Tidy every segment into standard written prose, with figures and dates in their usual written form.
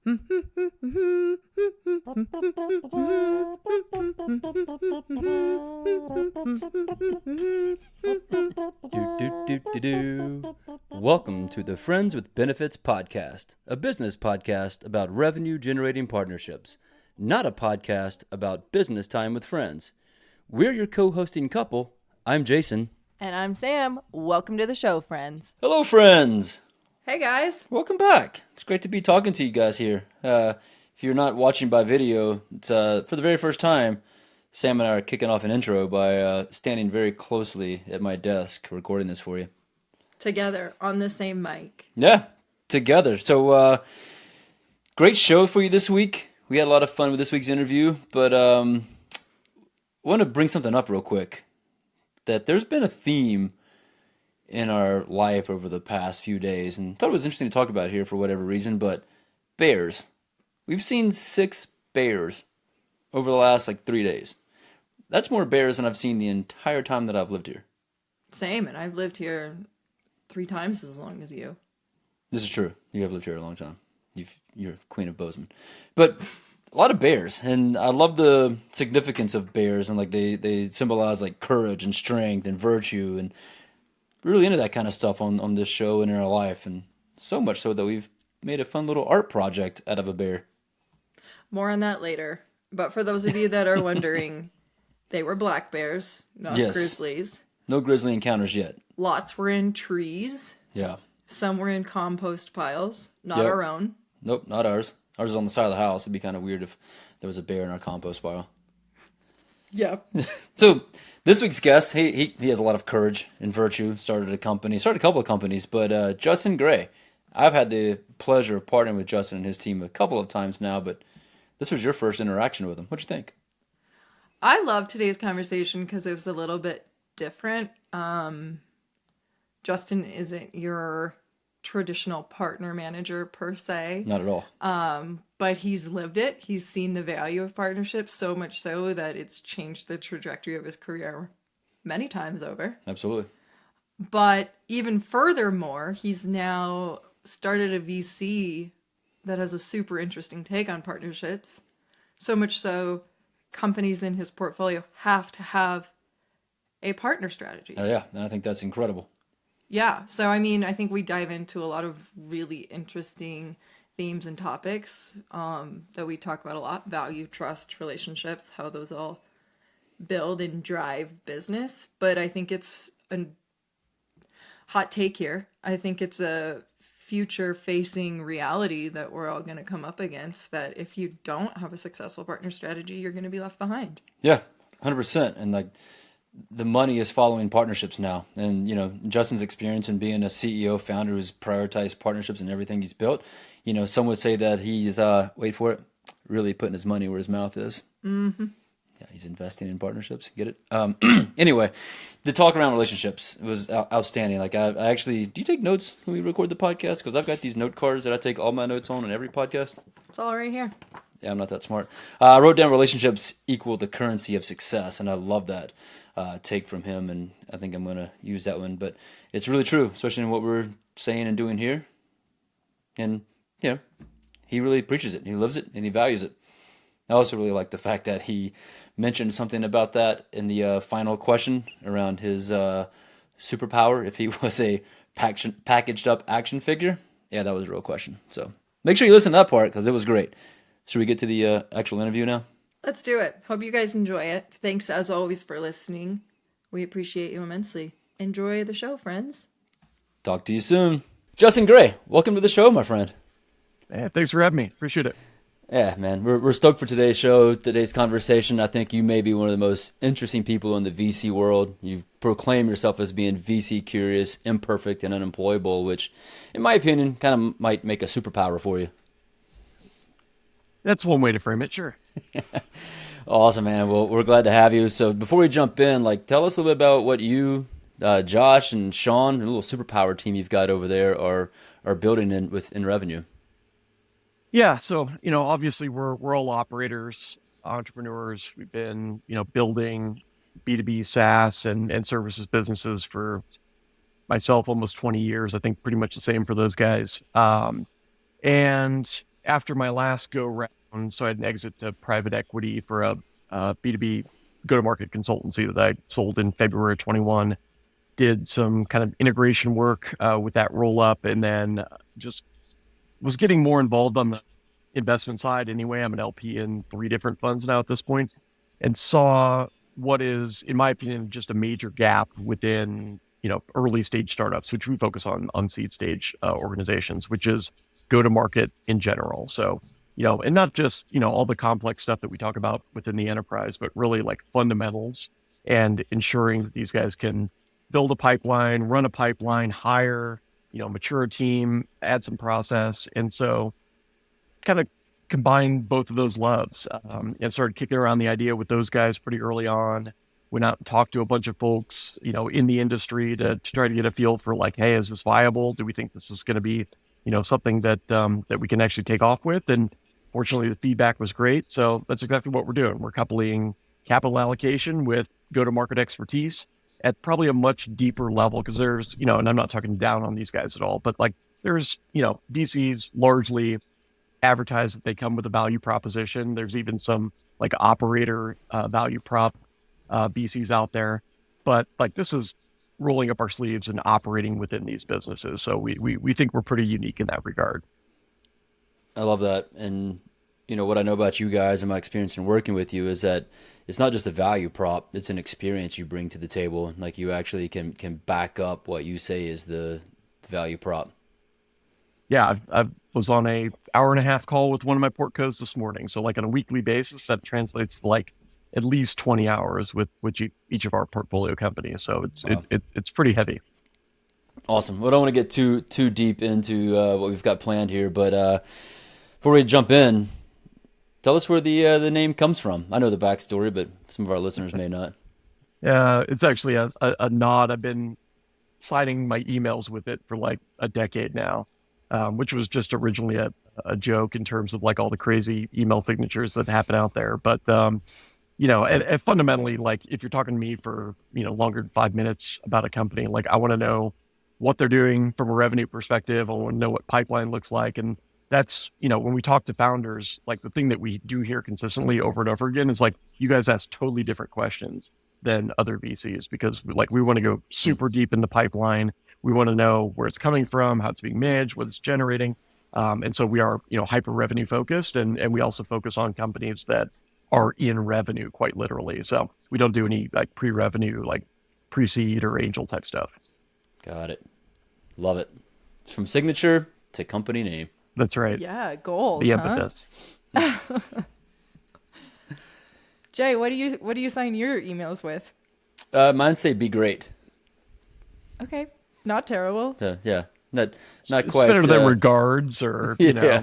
Do, do, do, do, do. Welcome to the Friends with Benefits podcast, a business podcast about revenue-generating partnerships, not a podcast about business time with friends. We're your co-hosting couple. I'm Jason. And I'm Sam. Welcome to the show, friends. Hello, friends. Hey, guys. Welcome back. It's great to be talking to you guys here. If you're not watching by video, it's for the very first time, Sam and I are kicking off an intro by standing very closely at my desk recording this for you. Together on the same mic. Yeah, together. So, great show for you this week. We had a lot of fun with this week's interview, but I want to bring something up real quick. That there's been a theme in our life over the past few days, and thought it was interesting to talk about here for whatever reason, but bears. We've seen 6 bears over the last 3 days. That's more bears than I've seen the entire time that I've lived here. Same, and I've lived here 3 times as long as you. This is true. You have lived here a long time. You're Queen of Bozeman. But a lot of bears, and I love the significance of bears, and they symbolize courage and strength and virtue, and really into that kind of stuff on this show and in our life, and so much so that we've made a fun little art project out of a bear. More on that later. But for those of you that are wondering, they were black bears, not grizzlies. No grizzly encounters yet. Lots were in trees. Yeah. Some were in compost piles, not our own. Nope, not ours. Ours is on the side of the house. It'd be kind of weird if there was a bear in our compost pile. Yeah. So this week's guest, he has a lot of courage and virtue. Started a couple of companies, but Justin Gray. I've had the pleasure of partnering with Justin and his team a couple of times now, but this was your first interaction with him. What'd you think? I love today's conversation because it was a little bit different. Justin isn't your traditional partner manager per se. Not at all. But he's lived it. He's seen the value of partnerships so much so that it's changed the trajectory of his career many times over. Absolutely. But even furthermore, he's now started a VC that has a super interesting take on partnerships. So much so, companies in his portfolio have to have a partner strategy. Oh, yeah. And I think that's incredible. Yeah. So, I mean, I think we dive into a lot of really interesting themes and topics that we talk about a lot. Value, trust, relationships, how those all build and drive business. But I think it's a hot take here. I think it's a future-facing reality that we're all going to come up against, that if you don't have a successful partner strategy, you're going to be left behind. Yeah, 100%. And the money is following partnerships now. And, Justin's experience in being a CEO founder who's prioritized partnerships in everything he's built, some would say that he's, wait for it, really putting his money where his mouth is. Mm-hmm. Yeah, he's investing in partnerships. Get it? Anyway, the talk around relationships was outstanding. I actually, do you take notes when we record the podcast? Because I've got these note cards that I take all my notes on every podcast. It's all right here. Yeah, I'm not that smart. I wrote down relationships equal the currency of success, and I love that take from him, and I think I'm going to use that one. But it's really true, especially in what we're saying and doing here. And, he really preaches it, and he lives it, and he values it. I also really like the fact that he mentioned something about that in the final question around his superpower, if he was a packaged up action figure. Yeah, that was a real question. So make sure you listen to that part because it was great. Should we get to the actual interview now? Let's do it. Hope you guys enjoy it. Thanks as always for listening. We appreciate you immensely. Enjoy the show, friends. Talk to you soon. Justin Gray, welcome to the show, my friend. Yeah, thanks for having me. Appreciate it. Yeah, man, we're stoked for today's show, today's conversation. I think you may be one of the most interesting people in the VC world. You proclaim yourself as being VC curious, imperfect, and unemployable, which, in my opinion, kind of might make a superpower for you. That's one way to frame it, sure. Awesome, man. Well, we're glad to have you. So before we jump in, tell us a little bit about what you, Josh, and Sean, a little superpower team you've got over there, are building in revenue. Yeah, so obviously we're all operators, entrepreneurs. We've been building B2B SaaS and services businesses for myself almost 20 years. I think pretty much the same for those guys. And after my last go round, so I had an exit to private equity for a B2B go-to-market consultancy that I sold in February 21. Did some kind of integration work with that roll up, and then just was getting more involved on the investment side anyway. I'm an LP in 3 different funds now at this point, and saw what is, in my opinion, just a major gap within, early stage startups, which we focus on seed stage organizations, which is go to market in general. So, and not just, all the complex stuff that we talk about within the enterprise, but really like fundamentals and ensuring that these guys can build a pipeline, run a pipeline, hire, mature a team, add some process. And so kind of combined both of those loves and started kicking around the idea with those guys pretty early on. Went out and talked to a bunch of folks, in the industry to try to get a feel for like, hey, is this viable? Do we think this is going to be, something that that we can actually take off with? And fortunately, the feedback was great. So that's exactly what we're doing. We're coupling capital allocation with go-to-market expertise at probably a much deeper level, because there's, and I'm not talking down on these guys at all, but like there's, VCs largely advertise that they come with a value proposition. There's even some like operator value prop VCs out there, but like this is rolling up our sleeves and operating within these businesses. So we think we're pretty unique in that regard. I love that. And what I know about you guys and my experience in working with you is that it's not just a value prop, it's an experience you bring to the table. Like you actually can back up what you say is the value prop. Yeah, I was on a hour and a half call with one of my portcos this morning. So like on a weekly basis, that translates to like at least 20 hours with each of our portfolio companies. So Wow. it's pretty heavy. Awesome. Well, I don't want to get too deep into what we've got planned here, but before we jump in, tell us where the name comes from. I know the backstory, but some of our listeners may not. Yeah, it's actually a nod. I've been signing my emails with it for like a decade now, which was just originally a joke in terms of like all the crazy email signatures that happen out there. But and fundamentally, like if you're talking to me for longer than 5 minutes about a company, like I want to know what they're doing from a revenue perspective. I want to know what pipeline looks like, and that's when we talk to founders, like the thing that we do hear consistently over and over again is like you guys ask totally different questions than other VCs, because we want to go super deep in the pipeline. We want to know where it's coming from, how it's being managed, what it's generating. And so we are, hyper revenue focused, and we also focus on companies that are in revenue quite literally. So we don't do any like pre-revenue, like pre-seed or angel type stuff. Got it. Love it. It's from signature to company name. That's right. Yeah, goals. The huh? impetus. Jay, what do you sign your emails with? Mine say be great. Okay, not terrible. Yeah, not It's quite. better than regards or yeah.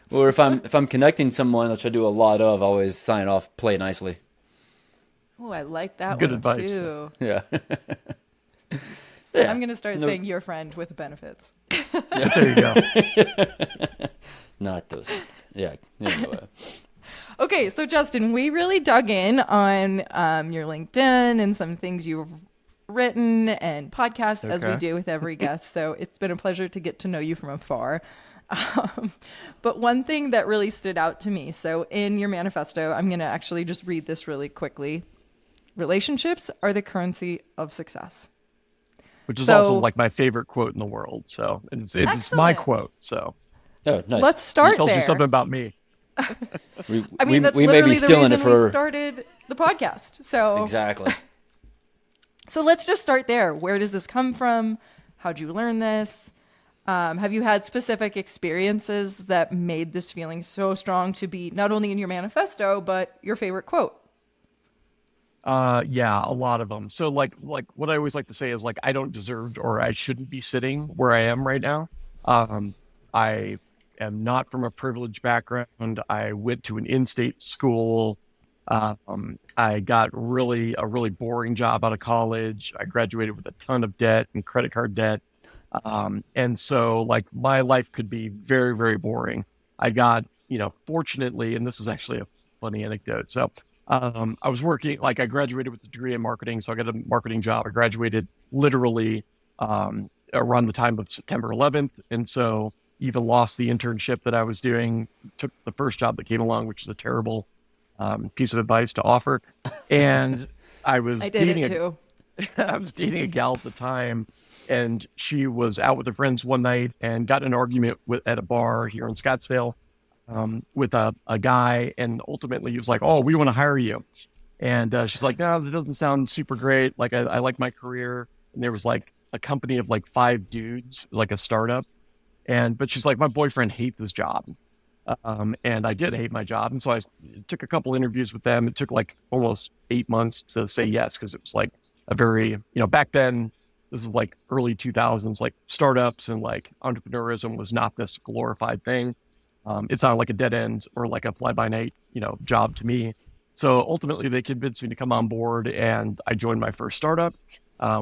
Or if I'm connecting someone, which I do a lot of, I always sign off, play nicely. Oh, I like that Good one advice. too. Yeah. I'm gonna start saying your friend with benefits. There you go. Not those. Yeah. Okay, so Justin, we really dug in on your LinkedIn and some things you've written and podcasts, as we Okay. do with every guest. So it's been a pleasure to get to know you from afar. But one thing that really stood out to me, so in your manifesto, I'm going to actually just read this really quickly. Relationships are the currency of success. Which is So- also like my favorite quote in the world. So it's my Excellent. quote. So Oh, nice. Let's it start tells there. you something about me. I mean, that's we may literally be the stealing reason it for we started the podcast. So exactly. So let's just start there. Where does this come from? How'd you learn this? Have you had specific experiences that made this feeling so strong to be not only in your manifesto, but your favorite quote? Yeah, a lot of them. So like what I always like to say is like I don't deserve or I shouldn't be sitting where I am right now. I am not from a privileged background. I went to an in-state school. I got a really boring job out of college. I graduated with a ton of debt and credit card debt. And so like my life could be very, very boring. I got, fortunately, and this is actually a funny anecdote. So, I was working, like I graduated with a degree in marketing. So I got a marketing job. I graduated literally, around the time of September 11th. And so even lost the internship that I was doing, took the first job that came along, which is a terrible piece of advice to offer. And I I was did it dating too. I was dating a gal at the time, and she was out with her friends one night and got in an argument at a bar here in Scottsdale with a guy, and ultimately he was like, "Oh, we want to hire you," and she's like, "No, that doesn't sound super great. Like, I like my career." And there was like a company of like 5 dudes, like a startup, but she's like, "My boyfriend hates this job." And I did hate my job. And so I took a couple interviews with them. It took like almost 8 months to say yes, because it was like a very, back then, this was like early 2000s, like startups and like entrepreneurism was not this glorified thing. It sounded like a dead end or like a fly by night, job to me. So ultimately, they convinced me to come on board, and I joined my first startup,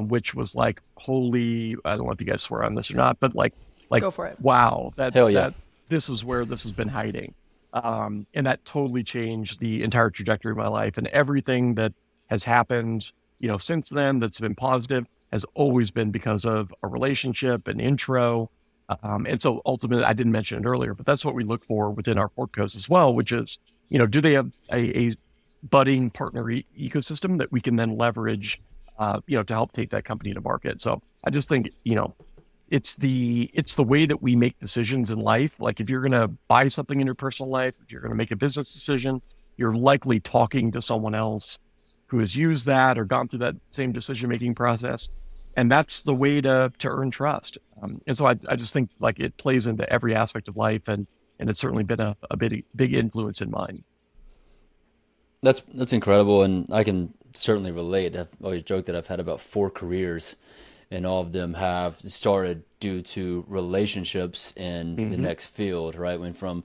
which was like, holy, I don't know if you guys swear on this or not, but like, Go for it. wow, Hell yeah. that this is where this has been hiding. And that totally changed the entire trajectory of my life, and everything that has happened, since then that's been positive has always been because of a relationship, an intro. And so ultimately, I didn't mention it earlier, but that's what we look for within our portcos as well, which is, do they have a budding partner ecosystem that we can then leverage, to help take that company to market. So I just think, it's the way that we make decisions in life. Like if you're going to buy something in your personal life, if you're going to make a business decision, you're likely talking to someone else who has used that or gone through that same decision making process, and that's the way to earn trust. And so I just think like it plays into every aspect of life, and it's certainly been a big influence in mine. That's incredible, and I can certainly relate. I've always joked that I've had about 4 careers, and all of them have started due to relationships in the Mm-hmm. next field, right? Went from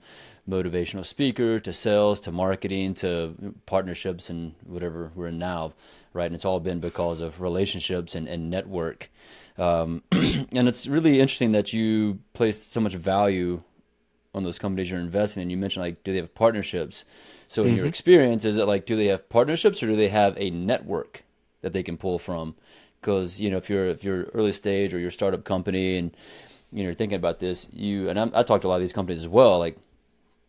motivational speaker to sales to marketing to partnerships and whatever we're in now, right? And it's all been because of relationships and network. And it's really interesting that you place so much value on those companies you're investing in. You mentioned like, do they have partnerships? So in your Mm-hmm. experience, is it like, do they have partnerships or do they have a network that they can pull from? Because if you're early stage or your startup company and you're thinking about this, I talk to a lot of these companies as well. Like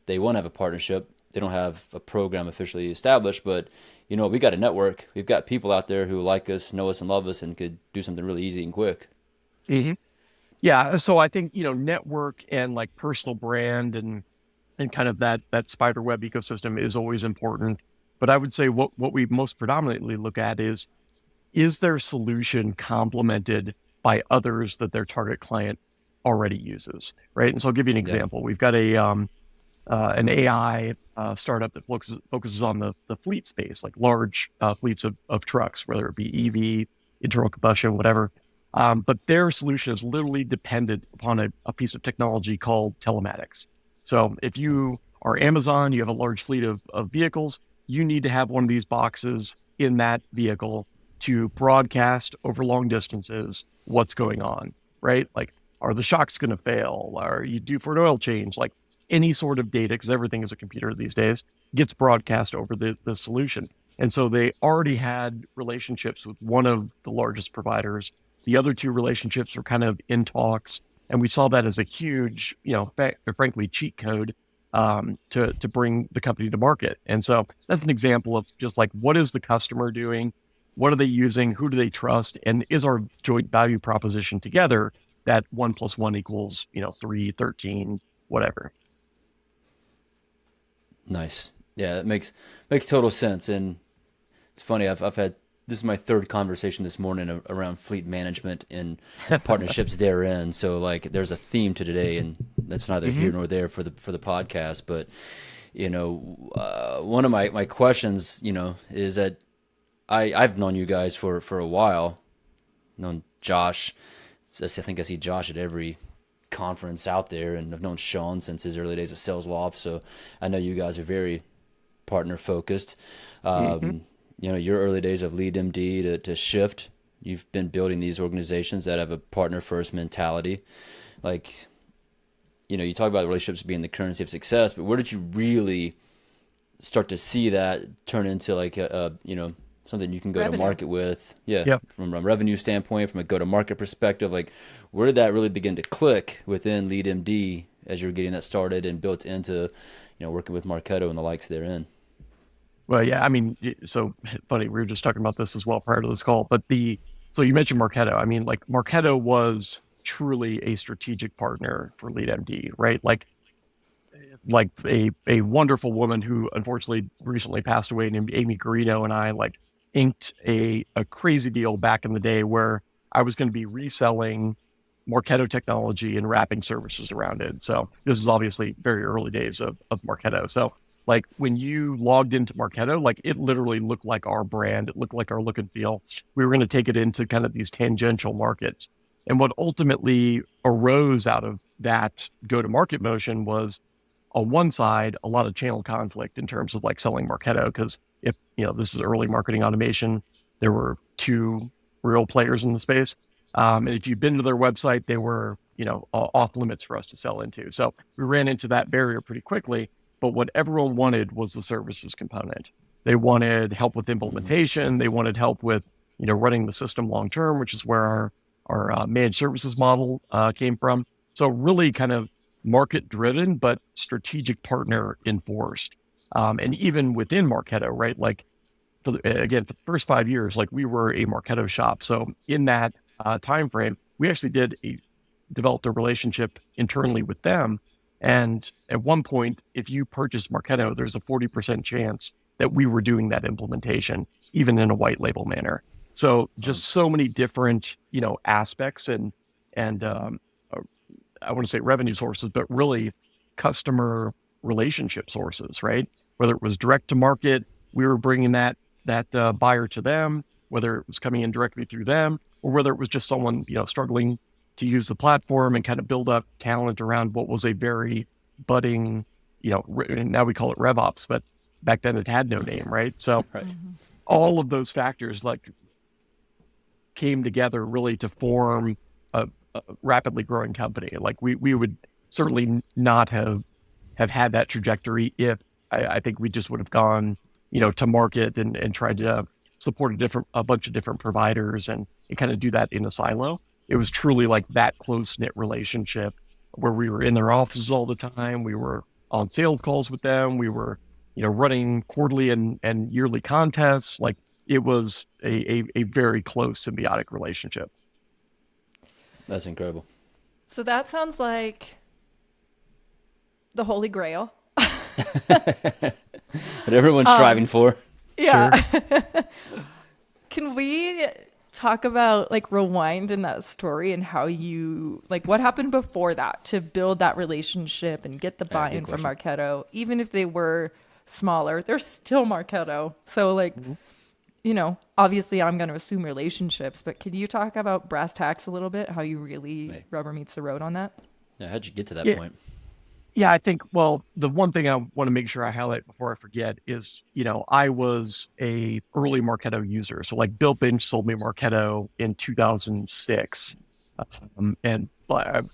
they want to have a partnership. They don't have a program officially established, but we got a network. We've got people out there who like us, know us, and love us, and could do something really easy and quick. Mm-hmm. Yeah. So I think, network and like personal brand and kind of that spider web ecosystem is always important. But I would say what we most predominantly look at is their solution complemented by others that their target client already uses, right? And so I'll give you an Yeah. example. We've got an AI startup that focuses on the fleet space, like large fleets of trucks, whether it be EV, internal combustion, whatever. But their solution is literally dependent upon a piece of technology called telematics. So if you are Amazon, you have a large fleet of vehicles, you need to have one of these boxes in that vehicle to broadcast over long distances what's going on, right? Like, are the shocks going to fail? Are you due for an oil change? Like any sort of data, because everything is a computer these days, gets broadcast over the solution. And so they already had relationships with one of the largest providers. The other two relationships were kind of in talks. And we saw that as a huge, frankly, cheat code to bring the company to market. And so that's an example of just like, what is the customer doing? What are they using? Who do they trust? And is our joint value proposition together that 1+1 equals, 3, 13, whatever? Nice. Yeah, it makes total sense. And it's funny. I've had this is my third conversation this morning around fleet management and partnerships therein. So like, there's a theme to today, and that's neither Mm-hmm. here nor there for the podcast. But one of my questions, is that I've known you guys for a while. Known Josh. I think I see Josh at every conference out there, and I've known Sean since his early days of Sales Loft. So I know you guys are very partner focused. Mm-hmm. Your early days of Lead MD to Shift, you've been building these organizations that have a partner first mentality. Like, you talk about relationships being the currency of success, but where did you really start to see that turn into like something you can go to Revenue. market with? Yeah, Yep. from a revenue standpoint, from a go to market perspective, like where did that really begin to click within Lead MD as you're getting that started and built into, working with Marketo and the likes therein? Well, yeah, I mean, so funny. We were just talking about this as well prior to this call, but so you mentioned Marketo. I mean, like Marketo was truly a strategic partner for LeadMD, right? Like a wonderful woman who unfortunately recently passed away named Amy Garrido and I like inked a crazy deal back in the day where I was going to be reselling Marketo technology and wrapping services around it. So this is obviously very early days of Marketo. So like when you logged into Marketo, like it literally looked like our brand. It looked like our look and feel. We were going to take it into kind of these tangential markets. And what ultimately arose out of that go-to-market motion was on one side, a lot of channel conflict in terms of like selling Marketo. Because if, this is early marketing automation, there were two real players in the space. And if you've been to their website, they were, off limits for us to sell into. So we ran into that barrier pretty quickly. But what everyone wanted was the services component. They wanted help with implementation. They wanted help with, running the system long term, which is where our managed services model came from. So really kind of market driven, but strategic partner enforced. And even within Marketo, right? Like for the first 5 years, like we were a Marketo shop. So in that time frame, we actually developed a relationship internally with them. And at one point, if you purchased Marketo, there's a 40% chance that we were doing that implementation, even in a white label manner. So just so many different, aspects and I want to say revenue sources, but really customer relationship sources, right? Whether it was direct to market, we were bringing that buyer to them, whether it was coming in directly through them, or whether it was just someone, struggling to use the platform and kind of build up talent around what was a very budding, now we call it RevOps, but back then it had no name, right? So Right. all of those factors like came together really to form a rapidly growing company. Like we would certainly not have had that trajectory if I think we just would have gone, to market and tried to support a bunch of different providers and kind of do that in a silo. It was truly like that close knit relationship where we were in their offices all the time. We were on sales calls with them. We were, running quarterly and yearly contests. Like it was a very close symbiotic relationship. That's incredible. So that sounds like the Holy Grail. What everyone's striving for. Yeah. Sure. Can we talk about like rewind in that story and how you like what happened before that to build that relationship and get the buy-in from Marketo, even if they were smaller, they're still Marketo. So like, obviously I'm going to assume relationships, but can you talk about brass tacks a little bit, how you really rubber meets the road on that? Yeah, how'd you get to that point? Yeah, I think, well, the one thing I want to make sure I highlight before I forget is, I was a early Marketo user. So like Bill Binge sold me Marketo in 2006. And I'm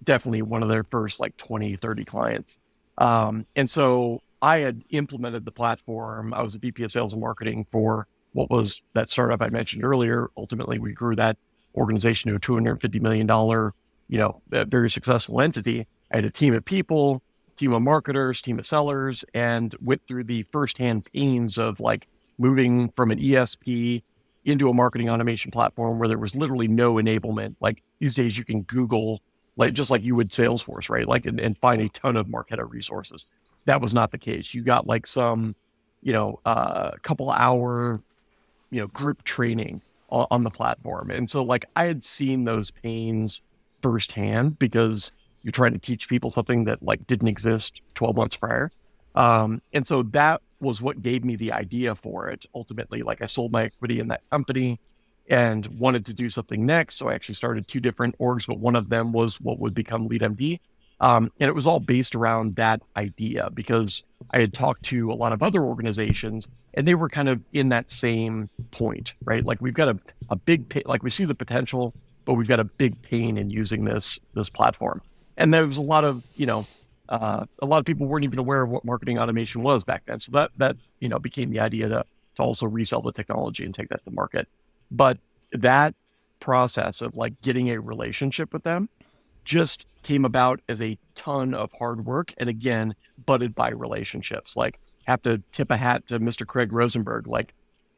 definitely one of their first like 20, 30 clients. And so I had implemented the platform. I was the VP of sales and marketing for what was that startup I mentioned earlier. Ultimately, we grew that organization to a $250 million, very successful entity. I had a team of people, team of marketers, team of sellers, and went through the firsthand pains of like moving from an ESP into a marketing automation platform where there was literally no enablement. Like these days you can Google, like just like you would Salesforce, right? Like, and find a ton of Marketo resources. That was not the case. You got like some, couple hour, group training on the platform. And so like I had seen those pains firsthand because you're trying to teach people something that like didn't exist 12 months prior. And so that was what gave me the idea for it. Ultimately, like I sold my equity in that company and wanted to do something next. So I actually started two different orgs, but one of them was what would become LeadMD. And it was all based around that idea because I had talked to a lot of other organizations and they were kind of in that same point, right? Like we've got a big, like we see the potential, but we've got a big pain in using this platform. And there was a lot of people weren't even aware of what marketing automation was back then. So that became the idea to also resell the technology and take that to market. But that process of like getting a relationship with them just came about as a ton of hard work. And again, budded by relationships. Like, have to tip a hat to Mr. Craig Rosenberg. Like,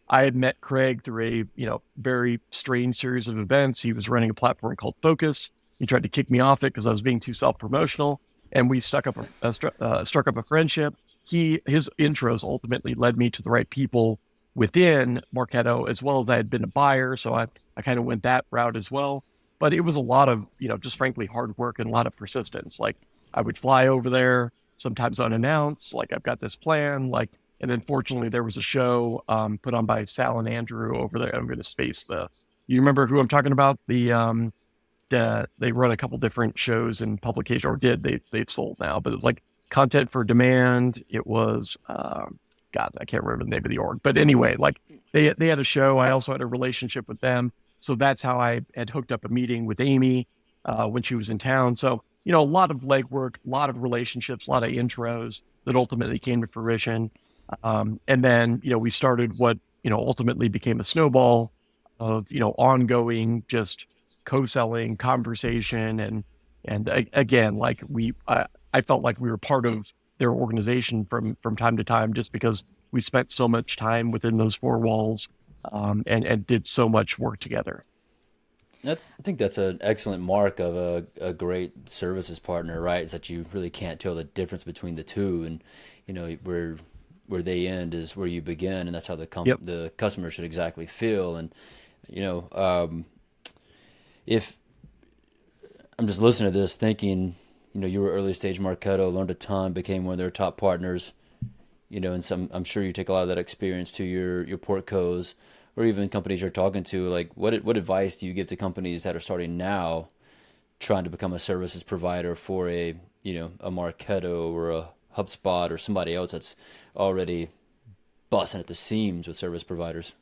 I had met Craig through a, very strange series of events. He was running a platform called Focus. He tried to kick me off it because I was being too self-promotional, and we struck up a friendship. His intros ultimately led me to the right people within Marketo, as well as I had been a buyer. So I kind of went that route as well. But it was a lot of, just frankly, hard work and a lot of persistence. Like, I would fly over there, sometimes unannounced, like, I've got this plan, like, and then fortunately there was a show put on by Sal and Andrew over there. I'm going to space you remember who I'm talking about? They run a couple different shows and publication, or they've sold now, but it was like Content for Demand. It was, God, I can't remember the name of the org, but anyway, like, they had a show. I also had a relationship with them. So that's how I had hooked up a meeting with Amy when she was in town. So, a lot of legwork, a lot of relationships, a lot of intros that ultimately came to fruition. And then, we started what, ultimately became a snowball of, ongoing just co-selling conversation. And again, like, I felt like we were part of their organization from time to time, just because we spent so much time within those four walls, and did so much work together. I think that's an excellent mark of a great services partner, right? Is that you really can't tell the difference between the two, and where they end is where you begin, and that's how Yep. the customer should exactly feel. And if I'm just listening to this, thinking, you were early stage Marketo, learned a ton, became one of their top partners, and I'm sure you take a lot of that experience to your portcos, or even companies you're talking to. Like, what advice do you give to companies that are starting now, trying to become a services provider for a Marketo or a HubSpot or somebody else that's already busting at the seams with service providers?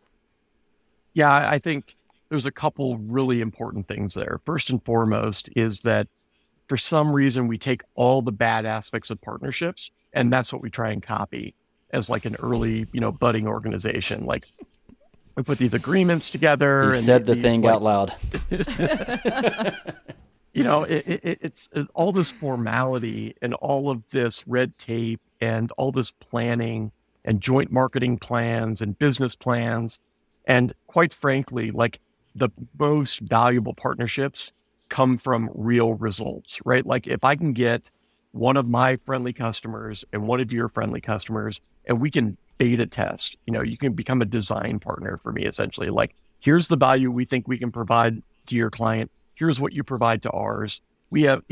Yeah, I think there's a couple really important things there. First and foremost is that for some reason we take all the bad aspects of partnerships, and that's what we try and copy as like an early, budding organization. Like, we put these agreements together, He and said the thing like, out loud. it's all this formality and all of this red tape and all this planning and joint marketing plans and business plans. And quite frankly, like, the most valuable partnerships come from real results, right? Like, if I can get one of my friendly customers and one of your friendly customers, and we can beta test, you can become a design partner for me, essentially. Like, here's the value we think we can provide to your client. Here's what you provide to ours. We have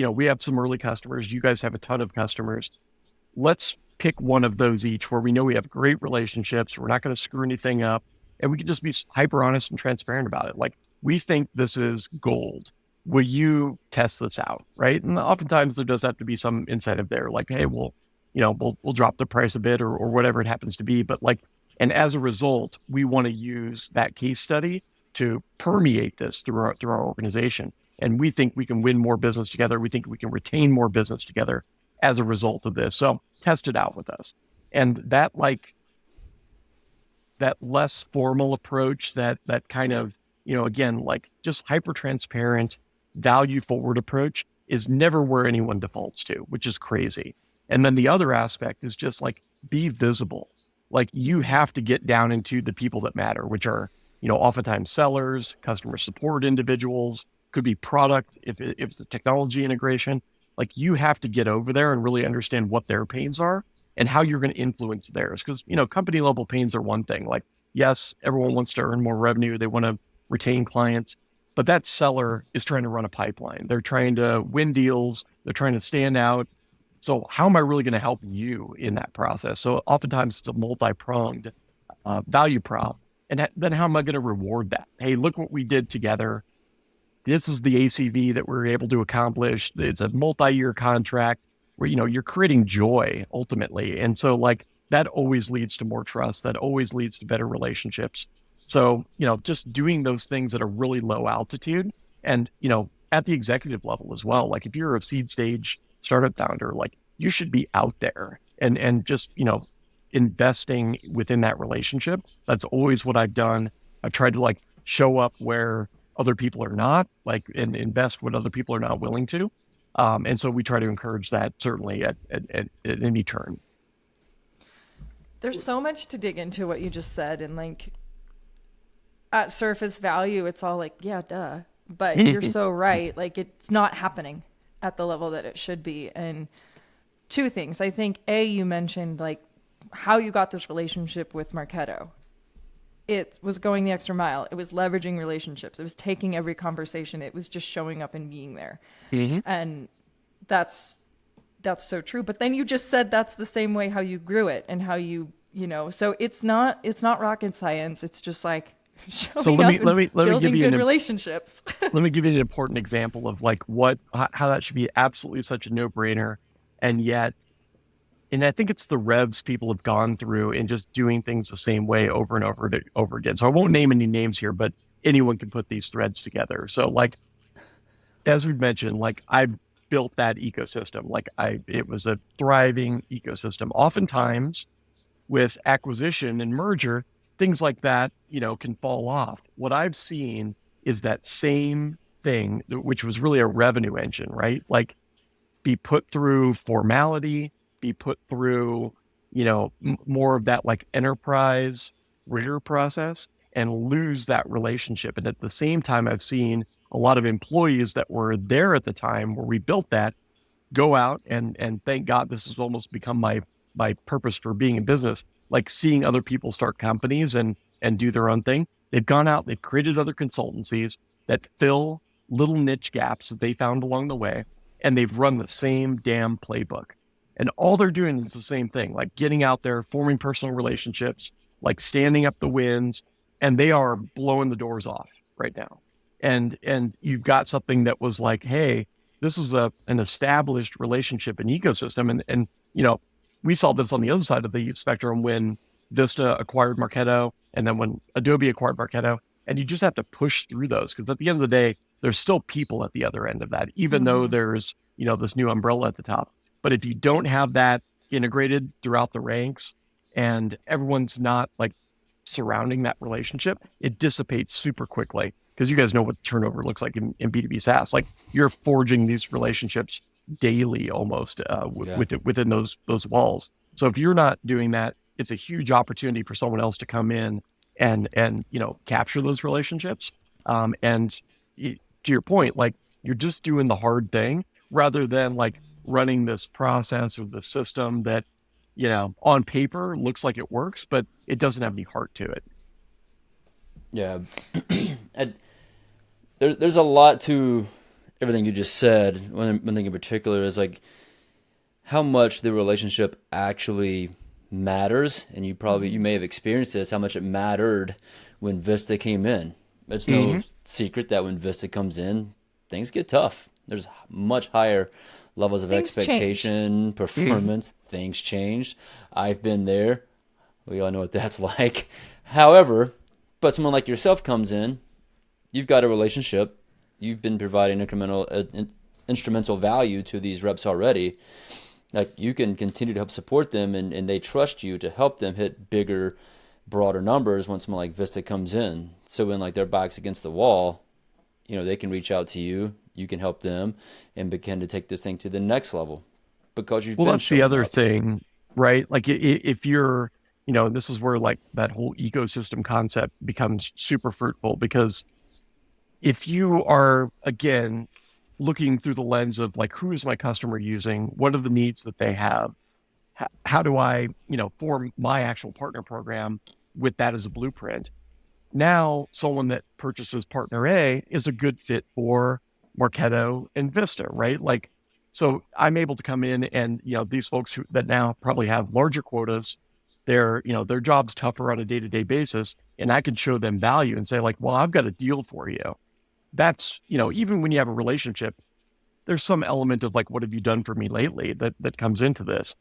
some early customers. You guys have a ton of customers. Let's pick one of those each where we know we have great relationships. We're not going to screw anything up, and we can just be hyper honest and transparent about it. Like, we think this is gold. Will you test this out? Right. And oftentimes there does have to be some incentive there. Like, hey, we'll drop the price a bit, or whatever it happens to be. But like, and as a result, we want to use that case study to permeate this through our organization. And we think we can win more business together. We think we can retain more business together as a result of this. So test it out with us. And that less formal approach, that kind of, again, like, just hyper transparent, value forward approach is never where anyone defaults to, which is crazy. And then the other aspect is just like, be visible. Like, you have to get down into the people that matter, which are, oftentimes sellers, customer support individuals, could be product, if it's a technology integration. Like, you have to get over there and really understand what their pains are and how you're going to influence theirs. Because, company level pains are one thing. Like, yes, everyone wants to earn more revenue. They want to retain clients, but that seller is trying to run a pipeline. They're trying to win deals. They're trying to stand out. So how am I really going to help you in that process? So oftentimes it's a multi-pronged value prop. And then how am I going to reward that? Hey, look what we did together. This is the ACV that we're able to accomplish. It's a multi-year contract where, you're creating joy ultimately. And so, like, that always leads to more trust. That always leads to better relationships. So, just doing those things at a really low altitude, and, at the executive level as well. Like, if you're a seed stage startup founder, like, you should be out there and just, investing within that relationship. That's always what I've done. I've tried to, like, show up where other people are not, like, and invest what other people are not willing to. And so we try to encourage that certainly at any turn. There's so much to dig into what you just said, and like at surface value, it's all like, yeah, duh. But you're so right. Like, it's not happening at the level that it should be. And two things. I think, A, you mentioned like how you got this relationship with Marketo. It was going the extra mile. It was leveraging relationships. It was taking every conversation. It was just showing up and being there. Mm-hmm. And that's so true. But then you just said that's the same way how you grew it and how so it's not rocket science. It's just like showing up and building good relationships. Let me give you an important example of like how that should be absolutely such a no-brainer. And I think it's the revs people have gone through in just doing things the same way over and over again. So I won't name any names here, but anyone can put these threads together. So like, as we've mentioned, like I built that ecosystem. It was a thriving ecosystem. Oftentimes with acquisition and merger, things like that, can fall off. What I've seen is that same thing, which was really a revenue engine, right? Like be put through formality, be put through, more of that like enterprise rigor process and lose that relationship. And at the same time, I've seen a lot of employees that were there at the time where we built that go out and thank God this has almost become my purpose for being in business, like seeing other people start companies and do their own thing. They've gone out, they've created other consultancies that fill little niche gaps that they found along the way, and they've run the same damn playbook. And all they're doing is the same thing, like getting out there, forming personal relationships, like standing up the wins, and they are blowing the doors off right now. And you've got something that was like, hey, this is an established relationship and ecosystem. And we saw this on the other side of the spectrum when Vista acquired Marketo, and then when Adobe acquired Marketo. And you just have to push through those, because at the end of the day, there's still people at the other end of that, even though there's, this new umbrella at the top. But if you don't have that integrated throughout the ranks and everyone's not like surrounding that relationship, it dissipates super quickly, because you guys know what turnover looks like in B2B SaaS. Like you're forging these relationships daily almost within those walls. So if you're not doing that, it's a huge opportunity for someone else to come in and capture those relationships. To your point, like you're just doing the hard thing rather than like running this process or the system that, on paper looks like it works, but it doesn't have any heart to it. Yeah. And there's a lot to everything you just said. One thing in particular is like how much the relationship actually matters. And you may have experienced this, how much it mattered when Vista came in. It's no secret that when Vista comes in, things get tough. There's much higher levels of expectation, performance, things change. I've been there. We all know what that's like. However, but someone like yourself comes in, you've got a relationship, you've been providing instrumental value to these reps already. Like you can continue to help support them, and they trust you to help them hit bigger, broader numbers when someone like Vista comes in. So when like their back's against the wall, they can reach out to you. You can help them and begin to take this thing to the next level because you've been. Well, that's the other thing, right? Like if you're, this is where like that whole ecosystem concept becomes super fruitful, because if you are, again, looking through the lens of like, who is my customer using? What are the needs that they have? How do I, form my actual partner program with that as a blueprint? Now, someone that purchases partner A is a good fit for Marketo and Vista, right? Like, so I'm able to come in and, these folks that now probably have larger quotas, their job's tougher on a day-to-day basis. And I can show them value and say like, well, I've got a deal for you. That's, even when you have a relationship, there's some element of like, what have you done for me lately that comes into this?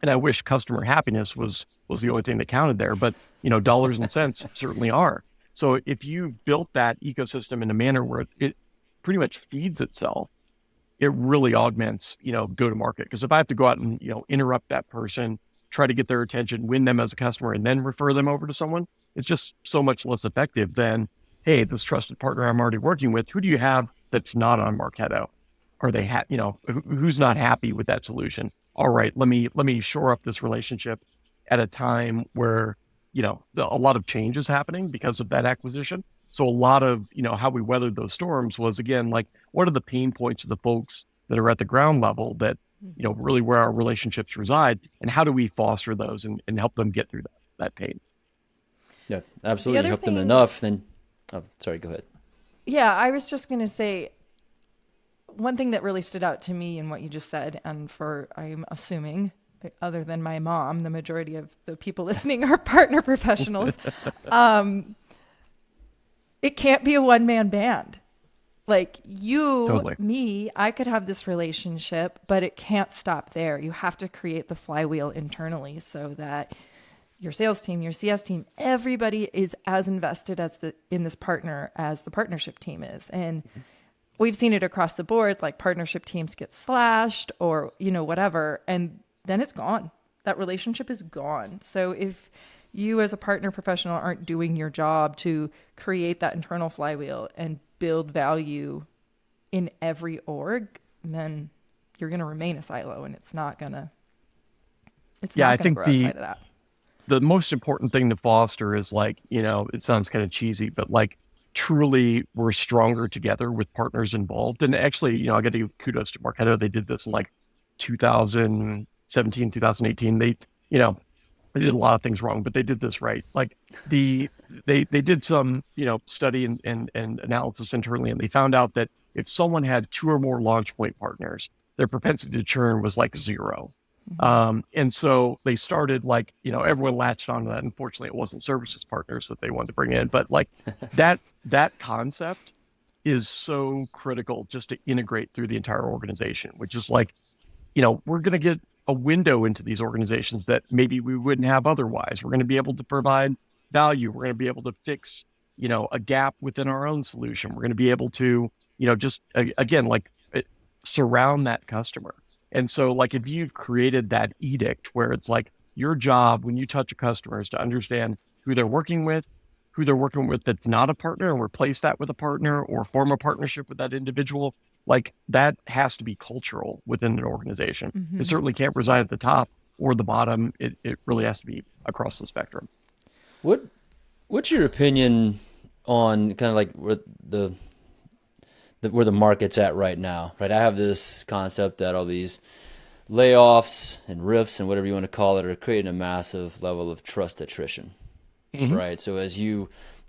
And I wish customer happiness was the only thing that counted there, but dollars and cents certainly are. So if you built that ecosystem in a manner where it pretty much feeds itself, it really augments, go to market. Because if I have to go out and, interrupt that person, try to get their attention, win them as a customer, and then refer them over to someone, it's just so much less effective than, hey, this trusted partner I'm already working with, who do you have that's not on Marketo? are they who's not happy with that solution? All right, let me shore up this relationship at a time where, a lot of change is happening because of that acquisition. So a lot of, how we weathered those storms was, again, like, what are the pain points of the folks that are at the ground level that, really where our relationships reside, and how do we foster those and help them get through that pain? Yeah, The absolutely. You other help them thing, enough, then. Oh, sorry. Go ahead. yeah, I was just going to say one thing that really stood out to me in what you just said, and for, I'm assuming, other than my mom, the majority of the people listening are partner professionals. It can't be a one-man band. Like Totally. me, I could have this relationship, but it can't stop there. You have to create the flywheel internally so that your sales team, your CS team, everybody is as invested in this partner as the partnership team is. And we've seen it across the board, like partnership teams get slashed or, whatever, and then it's gone. That relationship is gone. So if you as a partner professional aren't doing your job to create that internal flywheel and build value in every org, then you're going to remain a silo, and it's not going to Yeah, I think grow outside of that. the most important thing to foster is, like, it sounds kind of cheesy, but like, truly we're stronger together with partners involved. And actually, I got to give kudos to Marketo. They did this in like 2017, 2018. They did a lot of things wrong, but they did this right. Like they did some, study and analysis internally, and they found out that if someone had 2 or more launch point partners, their propensity to churn was like 0. And so they started, like, everyone latched onto that. Unfortunately, it wasn't services partners that they wanted to bring in, but like that concept is so critical just to integrate through the entire organization, which is like, we're going to get a window into these organizations that maybe we wouldn't have otherwise. We're going to be able to provide value. We're going to be able to fix, a gap within our own solution. We're going to be able to, just again, like, surround that customer. And so, like, if you've created that edict where it's like your job when you touch a customer is to understand who they're working with that's not a partner, and replace that with a partner or form a partnership with that individual, like, that has to be cultural within an organization. It certainly can't reside at the top or the bottom. It really has to be across the spectrum. What's your opinion on kind of like where the market's at right now? Right, I have this concept that all these layoffs and rifts and whatever you want to call it are creating a massive level of trust attrition. Right, so as you're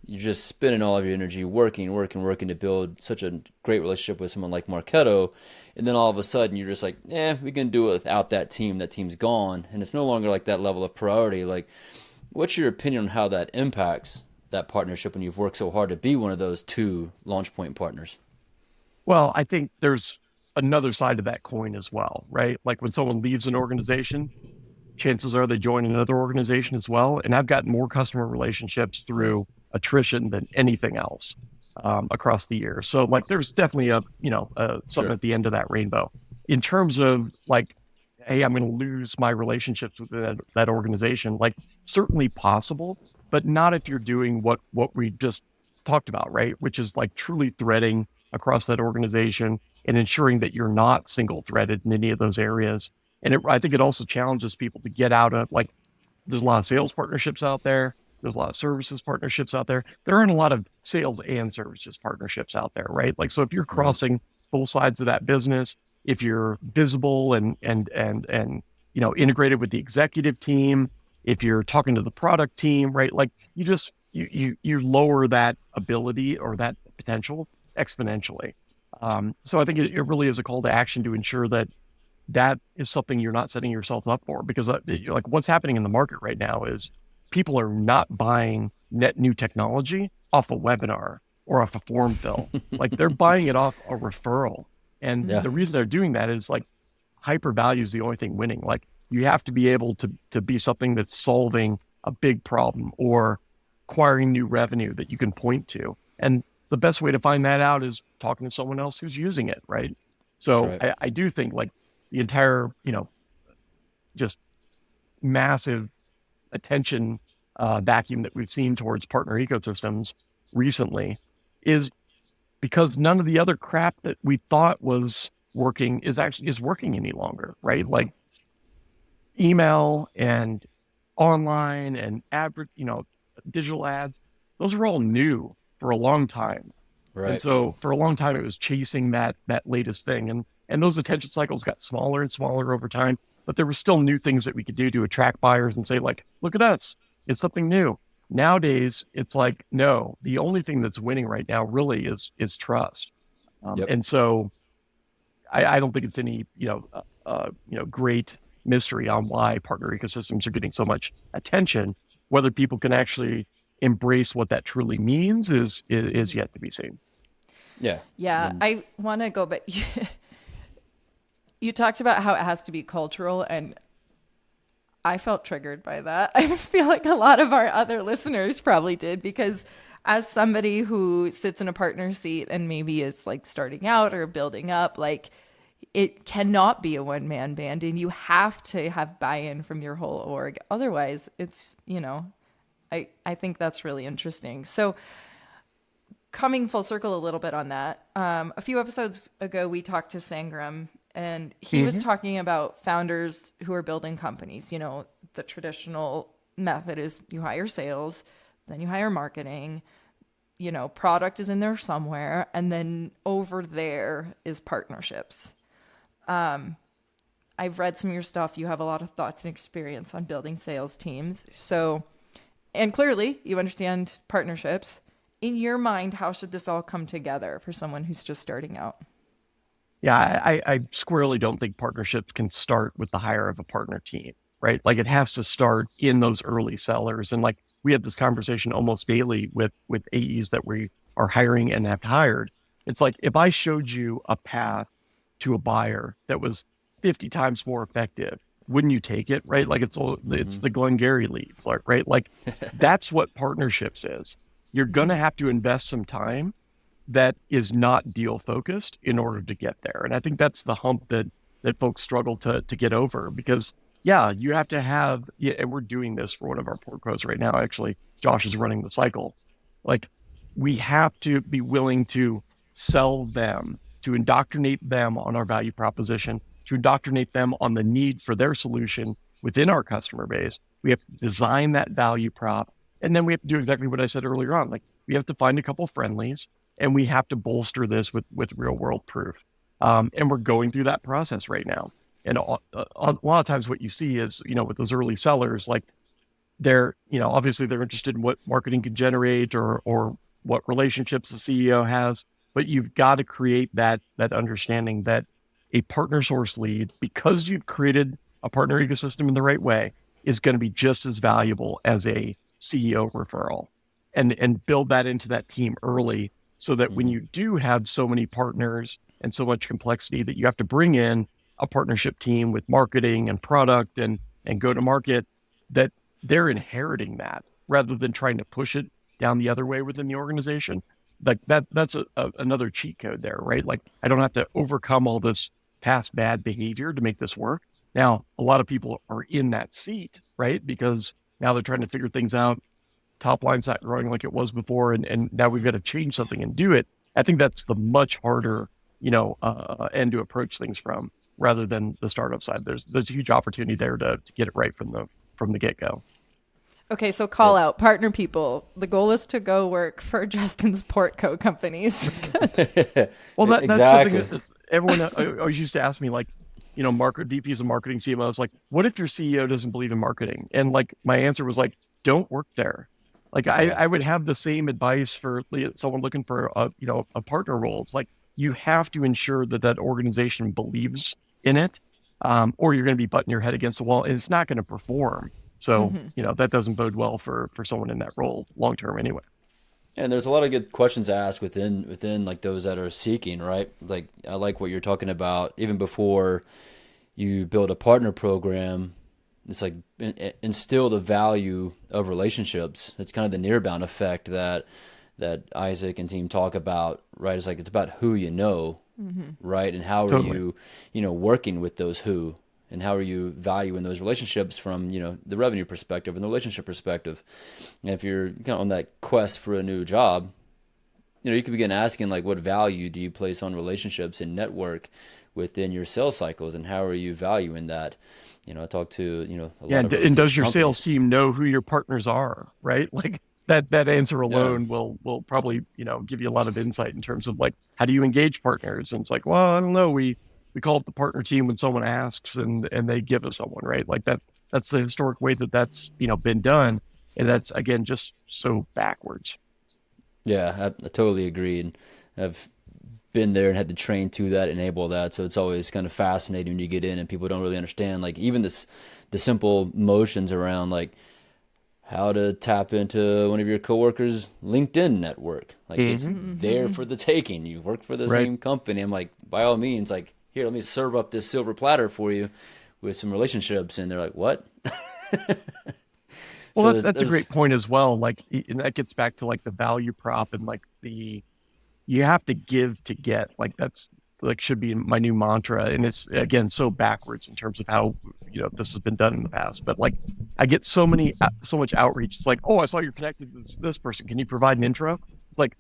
just spending all of your energy working to build such a great relationship with someone like Marketo, and then all of a sudden you're just like, we can do it without that team. That team's gone, and it's no longer like that level of priority. Like, what's your opinion on how that impacts that partnership when you've worked so hard to be one of those 2 launch point partners? Well, I think there's another side of that coin as well, right? Like, when someone leaves an organization, chances are they join another organization as well. And I've gotten more customer relationships through attrition than anything else across the year. So, like, there's definitely something Sure. at the end of that rainbow. In terms of, like, hey, I'm going to lose my relationships with that organization, like, certainly possible, but not if you're doing what we just talked about, right? Which is, like, truly threading across that organization and ensuring that you're not single threaded in any of those areas. And I think it also challenges people to get out of, like, there's a lot of sales partnerships out there. There's a lot of services partnerships out there. There aren't a lot of sales and services partnerships out there, right? Like, so if you're Right. crossing both sides of that business, if you're visible and integrated with the executive team, if you're talking to the product team, right? Like, you lower that ability or that potential exponentially. So I think it really is a call to action to ensure that is something you're not setting yourself up for, because like, what's happening in the market right now is people are not buying net new technology off a webinar or off a form fill. Like, they're buying it off a referral. And Yeah. the reason they're doing that is, like, hyper value is the only thing winning. Like, you have to be able to be something that's solving a big problem or acquiring new revenue that you can point to. And the best way to find that out is talking to someone else who's using it, right? So That's right. I do think, like, the entire, just massive attention vacuum that we've seen towards partner ecosystems recently is because none of the other crap that we thought was working is working any longer, right? Like email and online and digital ads, those are all new for a long time. And Right. so for a long time, it was chasing that latest thing. And those attention cycles got smaller and smaller over time, but there were still new things that we could do to attract buyers and say, like, look at us, it's something new. Nowadays, it's like, no, the only thing that's winning right now really is trust. Yep. And so I don't think it's any, great mystery on why partner ecosystems are getting so much attention. Whether people can actually embrace what that truly means is yet to be seen. Yeah. Yeah, And I want to go, but you talked about how it has to be cultural, and I felt triggered by that. I feel like a lot of our other listeners probably did, because as somebody who sits in a partner seat and maybe is like starting out or building up, like it cannot be a one-man band, and you have to have buy-in from your whole org. Otherwise, it's, I think that's really interesting. So coming full circle a little bit on that, a few episodes ago, we talked to Sangram, and he was talking about founders who are building companies. The traditional method is you hire sales, then you hire marketing, product is in there somewhere, and then over there is partnerships. I've read some of your stuff. You have a lot of thoughts and experience on building sales teams. So, and clearly you understand partnerships. In your mind, how should this all come together for someone who's just starting out? Yeah, I squarely don't think partnerships can start with the hire of a partner team, right? Like it has to start in those early sellers. And like we had this conversation almost daily with AEs that we are hiring and have hired. It's like if I showed you a path to a buyer that was 50 times more effective, wouldn't you take it, right? Like it's the Glengarry leads, like, right? Like that's what partnerships is. You're going to have to invest some time that is not deal focused in order to get there. And I think that's the hump that folks struggle to get over, because you have to have, and we're doing this for one of our portcos right now. Actually, Josh is running the cycle. Like we have to be willing to sell them, to indoctrinate them on our value proposition, to indoctrinate them on the need for their solution within our customer base. We have to design that value prop. And then we have to do exactly what I said earlier on. Like we have to find a couple friendlies, and we have to bolster this with real world proof. And we're going through that process right now. And a lot of times what you see is, with those early sellers, like they're, obviously they're interested in what marketing can generate or what relationships the CEO has, but you've got to create that understanding that a partner source lead, because you've created a partner ecosystem in the right way, is going to be just as valuable as a CEO referral, and build that into that team early, so that when you do have so many partners and so much complexity that you have to bring in a partnership team with marketing and product and go to market, that they're inheriting that rather than trying to push it down the other way within the organization. Like that's another cheat code there, right? Like I don't have to overcome all this past bad behavior to make this work. Now, a lot of people are in that seat, right? Because now they're trying to figure things out. Top line's not growing like it was before, and now we've got to change something and do it. I think that's the much harder, end to approach things from, rather than the startup side. There's a huge opportunity there to get it right from the get go. Okay, so call out partner people. The goal is to go work for Justin's Portco companies. Well, that's exactly. something that everyone always used to ask me, like, market VPs of marketing, CMOs, like, what if your CEO doesn't believe in marketing? And like, my answer was like, don't work there. Like I would have the same advice for someone looking for a partner role. It's like, you have to ensure that organization believes in it, or you're going to be butting your head against the wall and it's not going to perform. So, that doesn't bode well for someone in that role long term anyway. And there's a lot of good questions asked within like those that are seeking, right? Like I like what you're talking about. Even before you build a partner program, it's like instill the value of relationships. It's kind of the near bound effect that Isaac and team talk about, right? It's like it's about who you know, right? And how are you working with those who, and how are you valuing those relationships from the revenue perspective and the relationship perspective. And if you're kind of on that quest for a new job, you could begin asking like, what value do you place on relationships and network within your sales cycles, and how are you valuing that? I talk to a Yeah, lot of real and estate does your sales companies. team know who your partners are, right? Like that answer Yeah, alone will probably, give you a lot of insight in terms of like how do you engage partners? And it's like, well, I don't know. We call up the partner team when someone asks and they give us someone, right? Like that's the historic way that's, been done. And that's again just so backwards. yeah, I totally agree, and I've been there and had to train to that, enable that. So it's always kind of fascinating when you get in and people don't really understand, like even the simple motions around like how to tap into one of your coworkers' LinkedIn network. Like it's Hmm. there for the taking. You work for the Right. same company. I'm like, by all means, like here, let me serve up this silver platter for you with some relationships. And they're like, what? Well, So there's that's a there's great point as well. Like, and that gets back to like the value prop and like you have to give to get. Like that's like should be my new mantra. And it's again so backwards in terms of how this has been done in the past. But like I get so much outreach. It's like, oh, I saw you're connected to this person. Can you provide an intro? It's like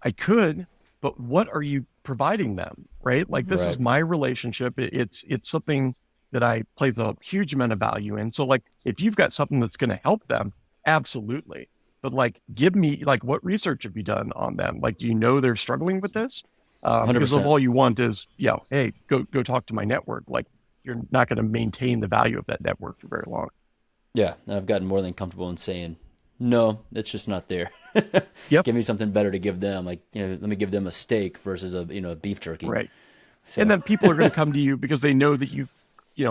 I could, but what are you providing them? Right? Like this is right. my relationship. It's something that I place a huge amount of value in. So like if you've got something that's going to help them, absolutely. But like, give me like what research have you done on them? Like, do you know they're struggling with this? Because if 100%. all you want is, hey, go talk to my network, like you're not going to maintain the value of that network for very long. Yeah. And I've gotten more than comfortable in saying, no, it's just not there. Yep. Give me something better to give them. Like, let me give them a steak versus a beef jerky. Right. And So, then people are going to come to you because they know that you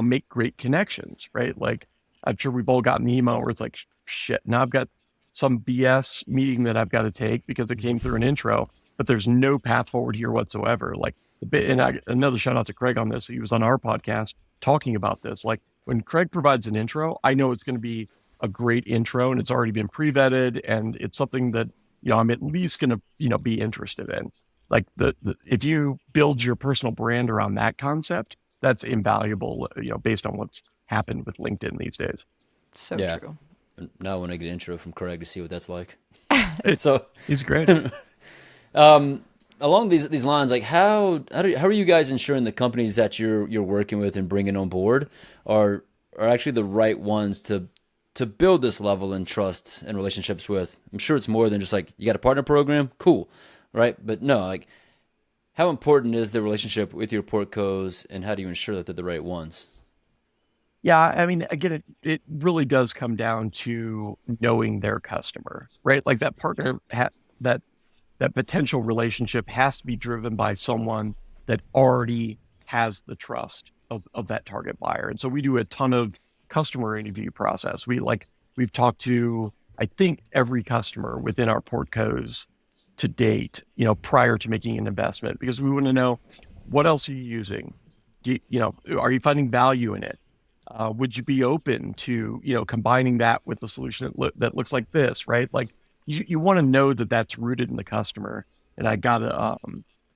make great connections, right? Like I'm sure we've all gotten an email where it's like, shit, now I've got some BS meeting that I've got to take because it came through an intro, but there's no path forward here whatsoever. Like the bit, and another shout out to Craig on this. He was on our podcast talking about this. Like when Craig provides an intro, I know it's going to be a great intro and it's already been pre-vetted and it's something that, I'm at least going to, be interested in. Like if you build your personal brand around that concept, that's invaluable, based on what's happened with LinkedIn these days. So yeah. true. Now I want to get an intro from Craig to see what that's like. It's So, he's great. along these lines, like how are you guys ensuring the companies that you're working with and bringing on board are actually the right ones to build this level and trust and relationships with? I'm sure it's more than just like you got a partner program, cool, right? But no, like how important is the relationship with your portcos, and how do you ensure that they're the right ones? Yeah, I mean, again, it really does come down to knowing their customer, right? Like that that that potential relationship has to be driven by someone that already has the trust of that target buyer. And so we do a ton of customer interview process. We've talked to I think every customer within our portcos to date, prior to making an investment, because we want to know what else are you using? Are you finding value in it? Would you be open to, combining that with a solution that looks like this, right? Like you want to know that that's rooted in the customer. And I got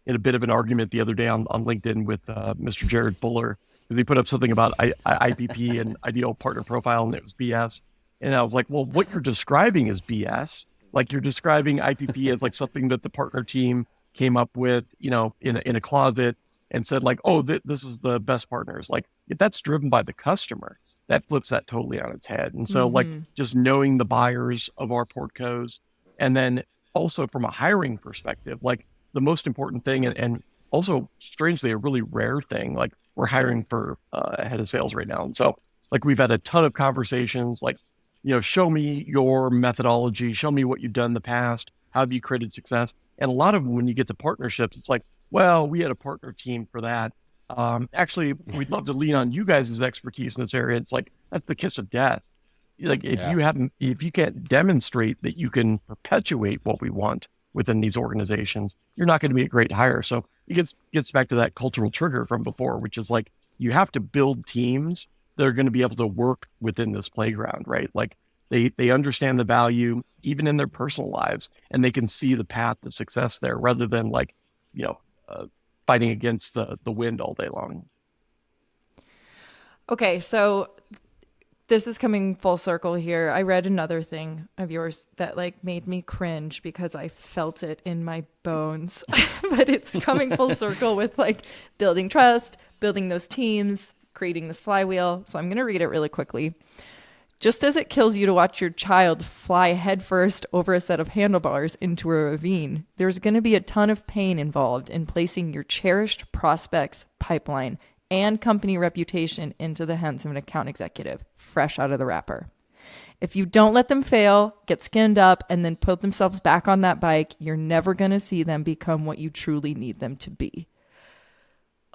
in a bit of an argument the other day on LinkedIn with Mr. Jared Fuller because he put up something about IPP and ideal partner profile, and it was BS. And I was like, well, what you're describing is BS. Like you're describing IPP as like something that the partner team came up with, in a closet and said like, oh, this is the best partners. Like if that's driven by the customer, that flips that totally on its head. And so like just knowing the buyers of our portcos, and then also from a hiring perspective, like the most important thing, and also strangely a really rare thing, like we're hiring for a head of sales right now. And so like we've had a ton of conversations, like, show me your methodology, show me what you've done in the past, how have you created success? And a lot of when you get to partnerships, it's like, well, we had a partner team for that. Actually, we'd love to lean on you guys' expertise in this area. It's like that's the kiss of death. Like Yeah. if you can't demonstrate that you can perpetuate what we want within these organizations, you're not going to be a great hire. So it gets back to that cultural trigger from before, which is like you have to build teams that are going to be able to work within this playground, right? Like they understand the value even in their personal lives, and they can see the path to success there, rather than like, you know, uh, fighting against the wind all day long. Okay, so this is coming full circle here. I read another thing of yours that like made me cringe because I felt it in my bones. But it's coming full circle with like building trust, building those teams, creating this flywheel. So I'm going to read it really quickly. Just as it kills you to watch your child fly headfirst over a set of handlebars into a ravine, there's going to be a ton of pain involved in placing your cherished prospects pipeline and company reputation into the hands of an account executive, fresh out of the wrapper. If you don't let them fail, get skinned up, and then put themselves back on that bike, you're never going to see them become what you truly need them to be.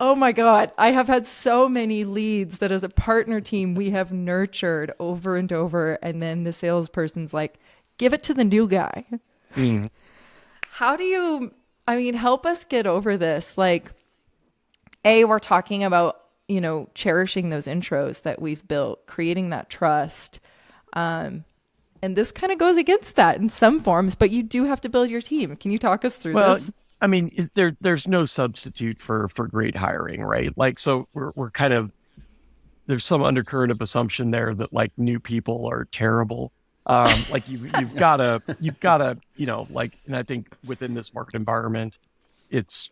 Oh my God, I have had so many leads that as a partner team, we have nurtured over and over. And then the salesperson's like, give it to the new guy. Mm. How do you, help us get over this? Like, we're talking about, cherishing those intros that we've built, creating that trust. And this kind of goes against that in some forms, but you do have to build your team. Can you talk us through this? There's no substitute for great hiring, right? Like, so we're kind of, there's some undercurrent of assumption there that like new people are terrible. Like you've gotta, and I think within this market environment, it's,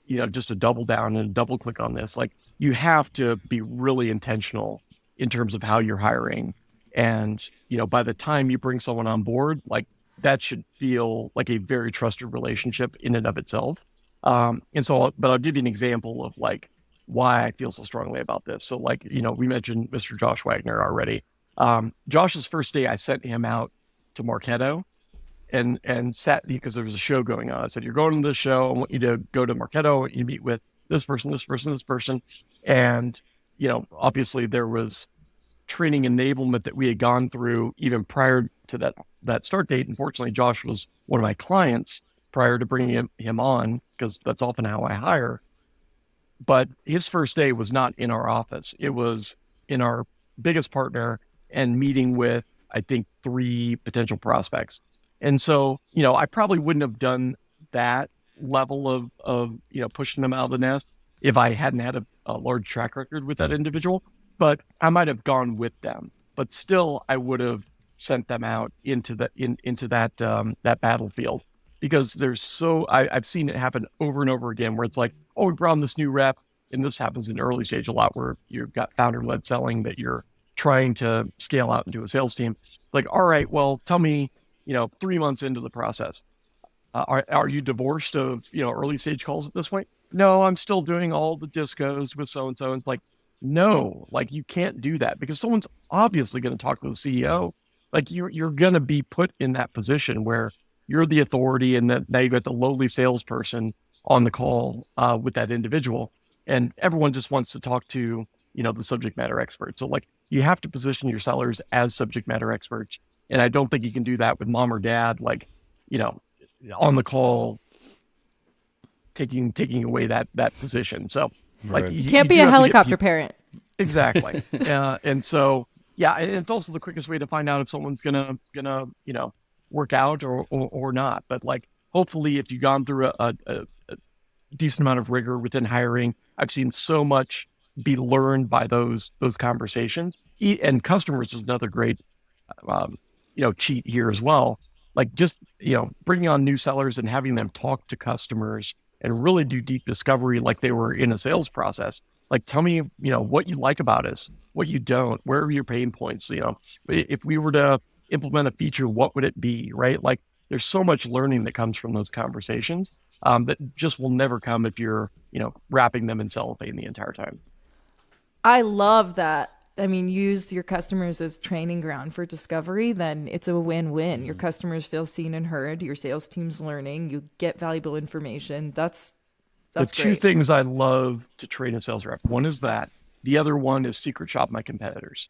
just a double down and double click on this. Like you have to be really intentional in terms of how you're hiring. And, by the time you bring someone on board, like that should feel like a very trusted relationship in and of itself. But I'll give you an example of like why I feel so strongly about this. So like, we mentioned Mr. Josh Wagner already. Josh's first day, I sent him out to Marketo and sat because there was a show going on. I said, you're going to this show. I want you to go to Marketo. I want you to meet with this person, this person, this person. And, obviously there was training enablement that we had gone through even prior to that start date. Unfortunately, Josh was one of my clients prior to bringing him on, because that's often how I hire. But his first day was not in our office. It was in our biggest partner and meeting with, I think, 3 potential prospects. And so, I probably wouldn't have done that level of pushing them out of the nest if I hadn't had a large track record with that individual. But I might have gone with them. But still, I would have sent them out into that battlefield, because I've seen it happen over and over again where it's like, oh, we brought on this new rep, and this happens in the early stage a lot where you've got founder-led selling that you're trying to scale out into a sales team. Like, all right, well, tell me, 3 months into the process, are you divorced of early stage calls at this point? No, I'm still doing all the discos with so and so. And it's like, no, like you can't do that, because someone's obviously going to talk to the CEO. Like you're going to be put in that position where you're the authority, and that now you've got the lowly salesperson on the call with that individual, and everyone just wants to talk to the subject matter expert. So like you have to position your sellers as subject matter experts, and I don't think you can do that with mom or dad, like on the call taking away that position. So like Right. You can't be a helicopter parent. Exactly. And so, yeah, and it's also the quickest way to find out if someone's gonna work out or not. But like, hopefully, if you've gone through a decent amount of rigor within hiring, I've seen so much be learned by those conversations. And customers is another great, cheat here as well. Like just bringing on new sellers and having them talk to customers and really do deep discovery like they were in a sales process. Like, tell me, what you like about us, what you don't, where are your pain points? If we were to implement a feature, what would it be, right? Like, there's so much learning that comes from those conversations that just will never come if you're, wrapping them in cellophane the entire time. I love that. Use your customers as training ground for discovery, then it's a win-win. Your customers feel seen and heard. Your sales team's learning. You get valuable information. That's the 2 great. things I love to train a sales rep. One is that. The other one is secret shop my competitors.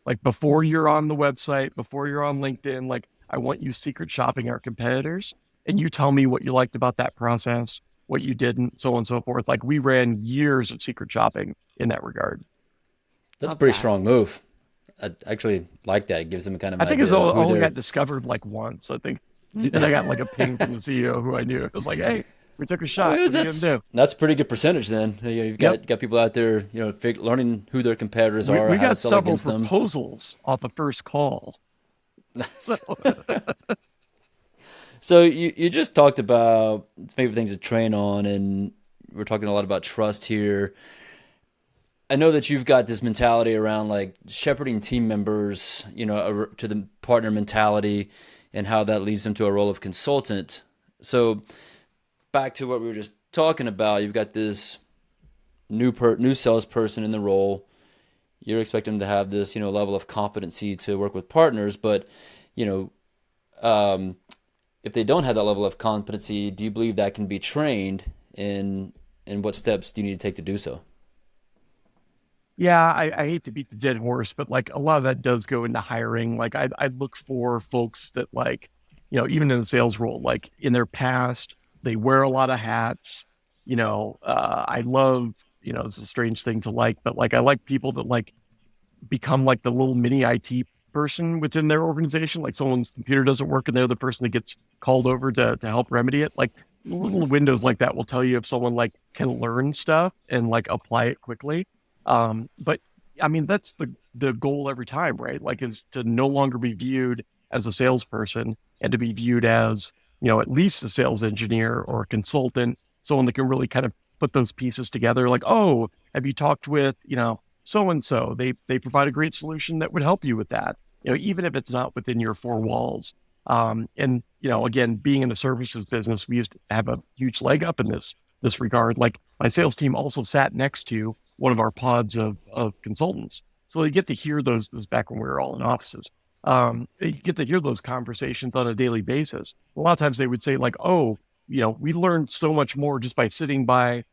Like before you're on the website, before you're on LinkedIn, like I want you secret shopping our competitors, and you tell me what you liked about that process, what you didn't, so on and so forth. Like we ran years of secret shopping in that regard. That's a pretty strong move. I actually like that. It gives them kind of. I think it only got discovered like once. I think, and I got like a ping from the CEO who I knew. It was like, hey, We took a I shot. mean, What are you gonna do? that's a pretty good percentage then. You've Yep. got people out there, learning who their competitors We, are, we how to got sell several against them. proposals off a first call. So So you just talked about maybe things to train on, and we're talking a lot about trust here. I know that you've got this mentality around like shepherding team members, to the partner mentality, and how that leads them to a role of consultant. So back to what we were just talking about, you've got this new salesperson in the role. You're expecting them to have this, level of competency to work with partners, but you know, um, if they don't have that level of competency, do you believe that can be trained? And what steps do you need to take to do so? yeah, I hate to beat the dead horse, but like a lot of that does go into hiring. Like I look for folks that like, even in the sales role, like in their past, they wear a lot of hats. I love, it's a strange thing to like, but like I like people that like become like the little mini IT person within their organization. Like someone's computer doesn't work and they're the person that gets called over to help remedy it. Like little windows like that will tell you if someone like can learn stuff and like apply it quickly. But I mean, that's the goal every time, right? Like is to no longer be viewed as a salesperson and to be viewed as, at least a sales engineer or a consultant, someone that can really kind of put those pieces together. Like, oh, have you talked with, so and so? They provide a great solution that would help you with that. Even if it's not within your four walls. And again, being in a services business, we used to have a huge leg up in this regard. Like my sales team also sat next to one of our pods of consultants, so they get to hear those. This is back when we were all in offices. They get to hear those conversations on a daily basis. A lot of times they would say like, "Oh, we learned so much more just by sitting by,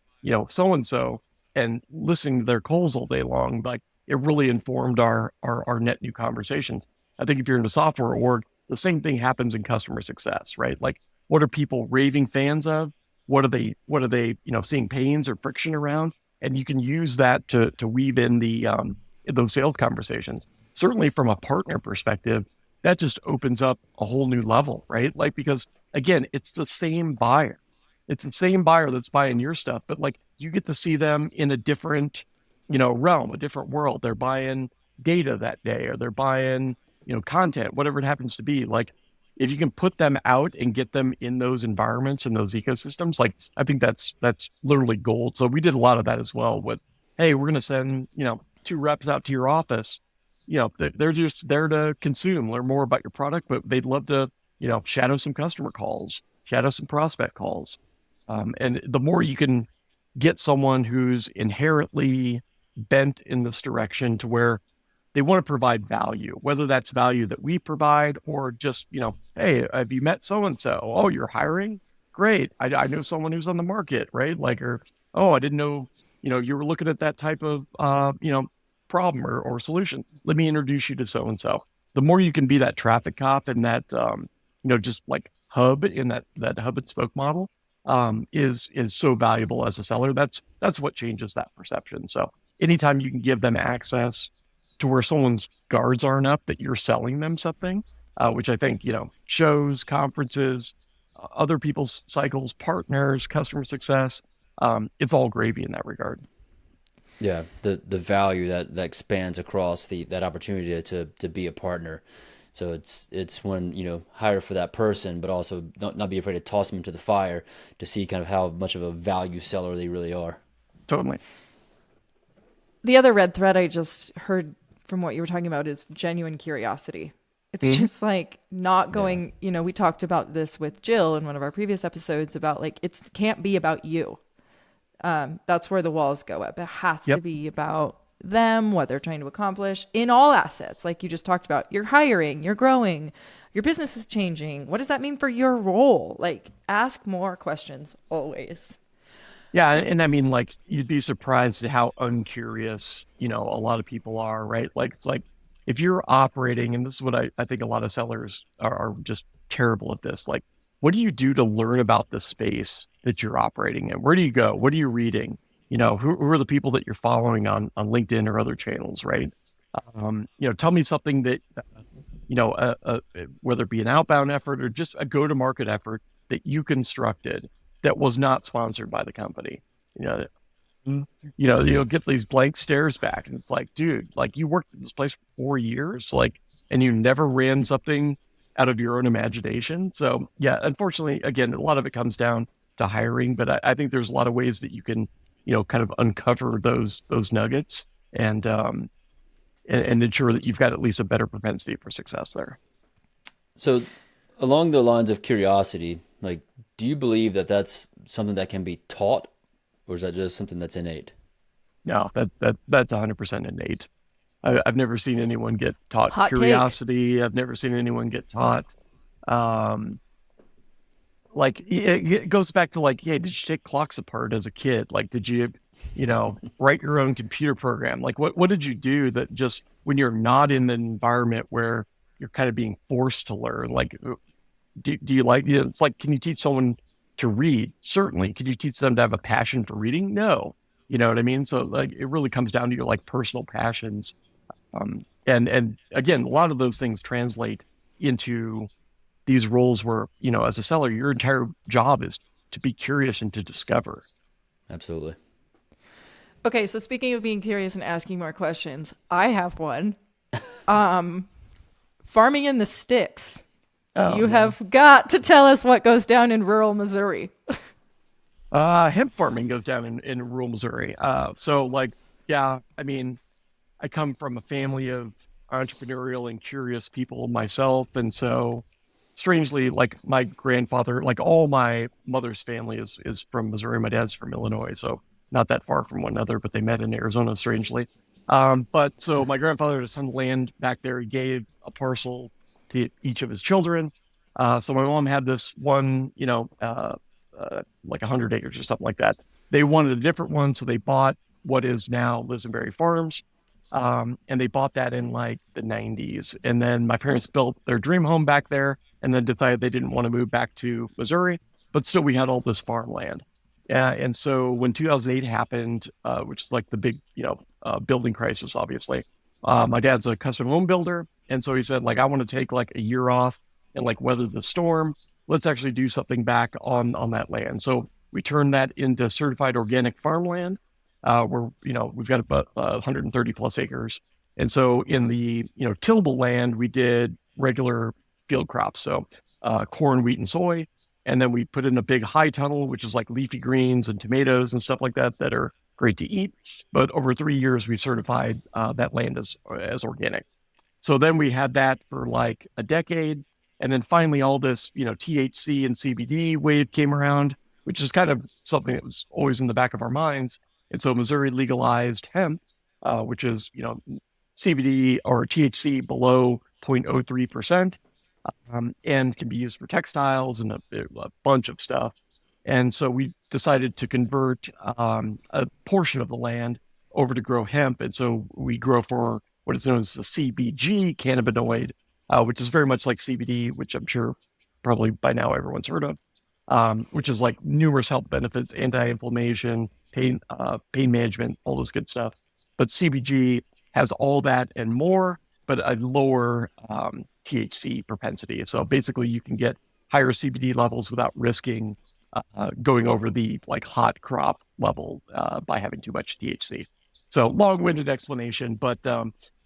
so and so and listening to their calls all day long." Like it really informed our net new conversations. I think if you're in a software org, the same thing happens in customer success, right? Like what are people raving fans of? What are they, seeing pains or friction around? And you can use that to weave in the in those sales conversations. Certainly from a partner perspective, that just opens up a whole new level, right? Like because again, it's the same buyer. It's the same buyer that's buying your stuff, but like you get to see them in a different, realm, a different world. They're buying data that day, or they're buying, content, whatever it happens to be. Like if you can put them out and get them in those environments and those ecosystems, like I think that's literally gold. So we did a lot of that as well with, hey, we're going to send, two reps out to your office. They're just there to consume, learn more about your product, but they'd love to, shadow some customer calls, shadow some prospect calls. And the more you can get someone who's inherently bent in this direction to where they want to provide value, whether that's value that we provide or just, hey, have you met so and so? Oh, you're hiring? Great. I know someone who's on the market, right? Like, or, oh, I didn't know, you were looking at that type of, problem or solution. Let me introduce you to so and so. The more you can be that traffic cop and that, just like hub in that hub and spoke model, is so valuable as a seller. That's what changes that perception. So anytime you can give them access to where someone's guards aren't up, that you're selling them something, which I think, shows, conferences, other people's cycles, partners, customer success, it's all gravy in that regard. Yeah, the value that expands across that opportunity to be a partner. So it's when hire for that person, but also not be afraid to toss them into the fire to see kind of how much of a value seller they really are. Totally. The other red thread I just heard from what you were talking about is genuine curiosity. It's just like not going, we talked about this with Jill in one of our previous episodes about like, it can't be about you. That's where the walls go up. It has to be about them, what they're trying to accomplish in all assets. Like you just talked about, you're hiring, you're growing, your business is changing. What does that mean for your role? Like ask more questions always. Yeah. And I mean, like, you'd be surprised at how uncurious, a lot of people are, right? Like, it's like if you're operating, and this is what I think a lot of sellers are just terrible at this. Like, what do you do to learn about the space that you're operating in? Where do you go? What are you reading? Who are the people that you're following on LinkedIn or other channels, right? Tell me something that, whether it be an outbound effort or just a go-to-market effort that you constructed that was not sponsored by the company. You know, you'll get these blank stares back, and it's like, dude, like you worked at this place for 4 years, like, and you never ran something out of your own imagination. So yeah, unfortunately, again, a lot of it comes down to hiring, but I think there's a lot of ways that you can, kind of uncover those nuggets and ensure that you've got at least a better propensity for success there. So, along the lines of curiosity, like, do you believe that that's something that can be taught, or is that just something that's innate? No, that's 100% innate. I've never seen anyone get taught Hot take. curiosity. I've never seen anyone get taught. Um, like it goes back to like, hey, did you take clocks apart as a kid? Like, did you, write your own computer program? Like, what did you do that just when you're not in the environment where you're kind of being forced to learn? Like, do you like? It's like, can you teach someone to read? Certainly. Can you teach them to have a passion for reading? No. You know what I mean? So like, it really comes down to your like personal passions. And again, a lot of those things translate into these roles where, as a seller, your entire job is to be curious and to discover. Absolutely. Okay, so speaking of being curious and asking more questions, I have one. Um, Farming in the sticks. Oh, You man. have got to tell us what goes down in rural Missouri. Hemp farming goes down in rural Missouri. So like, yeah, I mean, I come from a family of entrepreneurial and curious people myself. And so strangely, like my grandfather, like all my mother's family is from Missouri. My dad's from Illinois. So not that far from one another, but they met in Arizona, strangely. But so my grandfather had some land back there. He gave a parcel to each of his children. So my mom had this one, like 100 acres or something like that. They wanted a different one. So they bought what is now Lisenberry Farms. And they bought that in like the 90s. And then my parents built their dream home back there and then decided they didn't want to move back to Missouri, but still we had all this farmland. And so when 2008 happened, which is like the big, building crisis, obviously, my dad's a custom home builder. And so he said, like, I want to take like a year off and like weather the storm. Let's actually do something back on that land. So we turned that into certified organic farmland. Where, we've got about 130 plus acres. And so in the, tillable land, we did regular field crops. So corn, wheat, and soy. And then we put in a big high tunnel, which is like leafy greens and tomatoes and stuff like that that are great to eat. But over 3 years, we certified that land as organic. So then we had that for like a decade. And then finally, all this, THC and CBD wave came around, which is kind of something that was always in the back of our minds. And so Missouri legalized hemp, which is, CBD or THC below 0.03%, and can be used for textiles and a bunch of stuff. And so we decided to convert a portion of the land over to grow hemp. And so we grow for what is known as the CBG cannabinoid, which is very much like CBD, which I'm sure probably by now everyone's heard of, which is like numerous health benefits, anti-inflammation, pain management, all those good stuff. But CBG has all that and more, but a lower THC propensity. So basically, you can get higher CBD levels without risking going over the like hot crop level by having too much THC. So long-winded explanation, but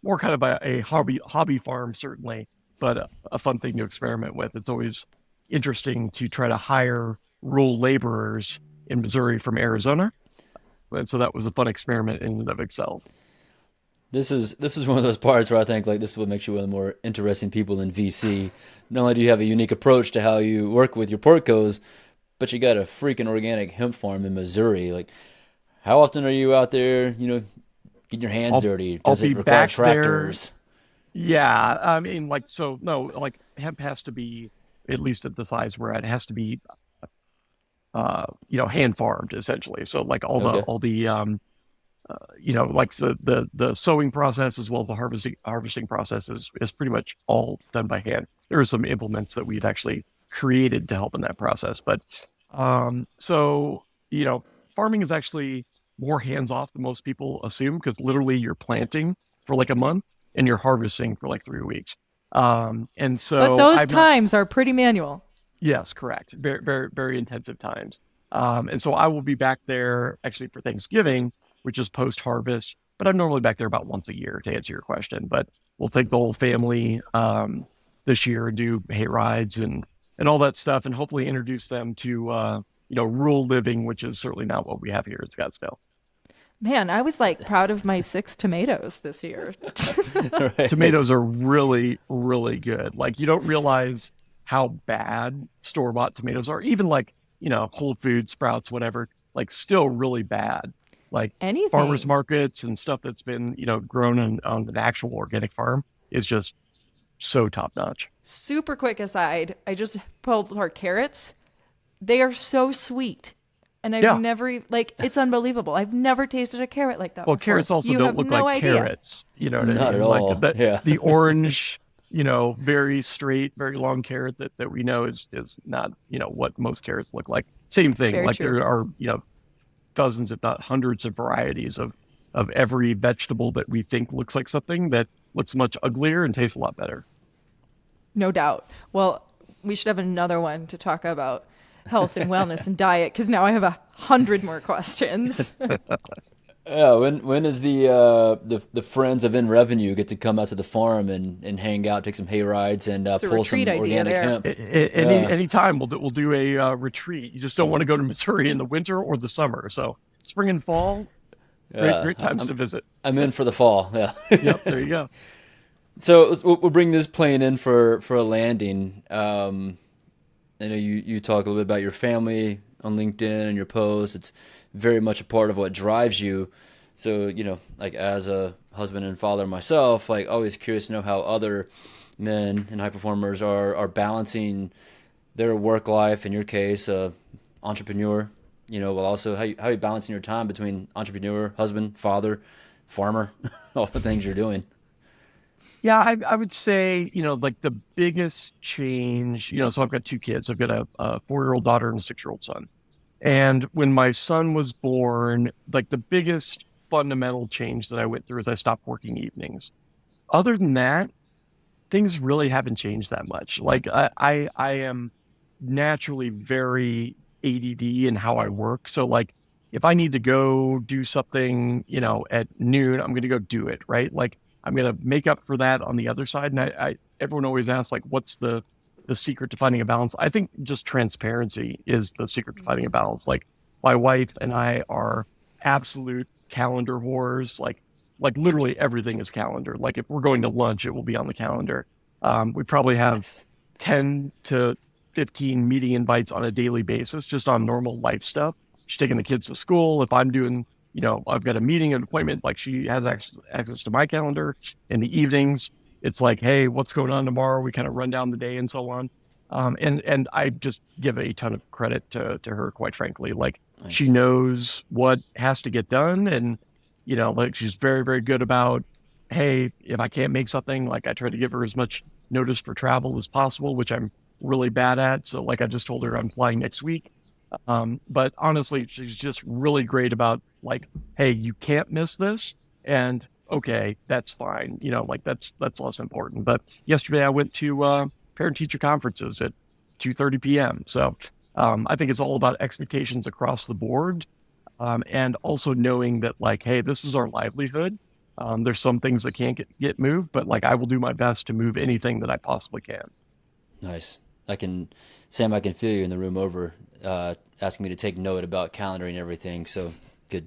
more kind of a hobby farm certainly, but a fun thing to experiment with. It's always interesting to try to hire rural laborers in Missouri from Arizona. And so that was a fun experiment in and of itself. This is one of those parts where I think like this is what makes you one of the more interesting people in VC. Not only do you have a unique approach to how you work with your portcos, but you got a freaking organic hemp farm in Missouri. Like, how often are you out there? Getting your hands dirty? I'll Does it be require back there. tractors? Yeah, I mean, like, so no, like hemp has to be at least at the size we're at. It has to be, hand farmed essentially. So like Okay. all the like the sowing process as well as the harvesting process is pretty much all done by hand. There are some implements that we've actually created to help in that process, but so farming is actually more hands off than most people assume because literally you're planting for like a month and you're harvesting for like 3 weeks. And But so those I've not times are pretty manual. Yes, correct. Very, very, very intensive times. And so I will be back there actually for Thanksgiving, which is post harvest. But I'm normally back there about once a year to answer your question. But we'll take the whole family this year and do hay rides and all that stuff, and hopefully introduce them to rural living, which is certainly not what we have here in Scottsdale. Man, I was like proud of my 6 tomatoes this year. Right. Tomatoes are really, really good. Like you don't realize how bad store-bought tomatoes are. Even like, Whole Foods, Sprouts, whatever, like still really bad. Like farmers Anything. markets and stuff that's been, grown on an actual organic farm is just so top notch. Super quick aside, I just pulled our carrots. They are so sweet. And I've Yeah. never, like, it's unbelievable. I've never tasted a carrot like that Well, before. carrots also You don't have look no like idea. carrots. You know what I Not mean? at Like all. Yeah. the orange, very straight, very long carrot that we know is not, what most carrots look like. Same thing. Very Like true. there are, dozens, if not hundreds of varieties of every vegetable that we think looks like something that looks much uglier and tastes a lot better. No doubt. Well, we should have another one to talk about health and wellness and diet, because now I have 100 more questions. Yeah, when is the friends of In Revenue get to come out to the farm and hang out, take some hay rides, and It's a pull some retreat idea organic there. hemp? Any time we'll do a retreat. You just don't want to go to Missouri in the winter or the summer. So spring and fall, Yeah, great times to visit. I'm in for the fall. Yeah. Yep, there you go. So we'll bring this plane in for a landing. I know you talk a little bit about your family on LinkedIn and your posts. It's very much a part of what drives you. So, like as a husband and father myself, like always curious to know how other men and high performers are balancing their work life, in your case, entrepreneur, while also how you balancing your time between entrepreneur, husband, father, farmer, all the things you're doing. Yeah, I would say, like the biggest change, so I've got two kids. I've got a 4-year-old daughter and a 6-year-old son. And when my son was born, like the biggest fundamental change that I went through is I stopped working evenings. Other than that, things really haven't changed that much. Like I am naturally very ADD in how I work. So like if I need to go do something, at noon, I'm going to go do it, right? Like I'm going to make up for that on the other side. And I everyone always asks like, what's the secret to finding a balance? I think just transparency is the secret to finding a balance. Like my wife and I are absolute calendar whores. Like literally everything is calendar. Like if we're going to lunch, it will be on the calendar. We probably have 10 to 15 meeting invites on a daily basis, just on normal life stuff. She's taking the kids to school. If I'm doing, I've got a meeting, an appointment, like she has access to my calendar. In the evenings, it's like, hey, what's going on tomorrow? We kind of run down the day and so on. And I just give a ton of credit to her, quite frankly. Like Nice. she knows what has to get done. And, like she's very, very good about, hey, if I can't make something, like I try to give her as much notice for travel as possible, which I'm really bad at. So like I just told her I'm flying next week. But honestly, she's just really great about like, hey, you can't miss this. And okay, that's fine. Like that's less important. But yesterday I went to parent teacher conferences at 2:30 p.m. So I think it's all about expectations across the board. And also knowing that like, hey, this is our livelihood. There's some things that can't get moved, but like I will do my best to move anything that I possibly can. Nice. Sam, I can feel you in the room over, asking me to take note about calendar and everything. So good.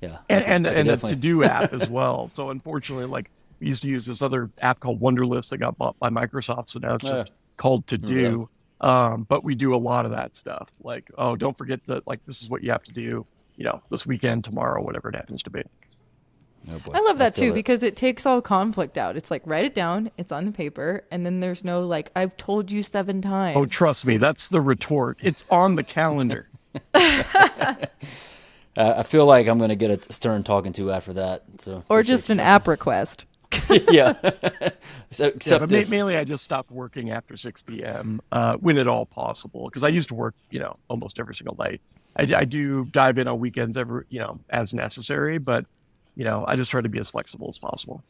Yeah. And I can a definitely. to-do app as well. So unfortunately, like we used to use this other app called Wunderlist that got bought by Microsoft. So now it's just called To Do. But we do a lot of that stuff. Like, oh, don't forget that like this is what you have to do, this weekend, tomorrow, whatever it happens to be. Oh boy. I love that feel too, because it takes all conflict out. It's like, write it down, it's on the paper, and then there's no like, I've told you 7 times. Oh, trust me, that's the retort. It's on the calendar. I feel like I'm going to get a stern talking to after that. So Or appreciate just you, an Justin. app request. Yeah. So, Yeah, except but this. mainly I just stopped working after 6 p.m. When at all possible, because I used to work, almost every single night. I do dive in on weekends as necessary, but, I just try to be as flexible as possible.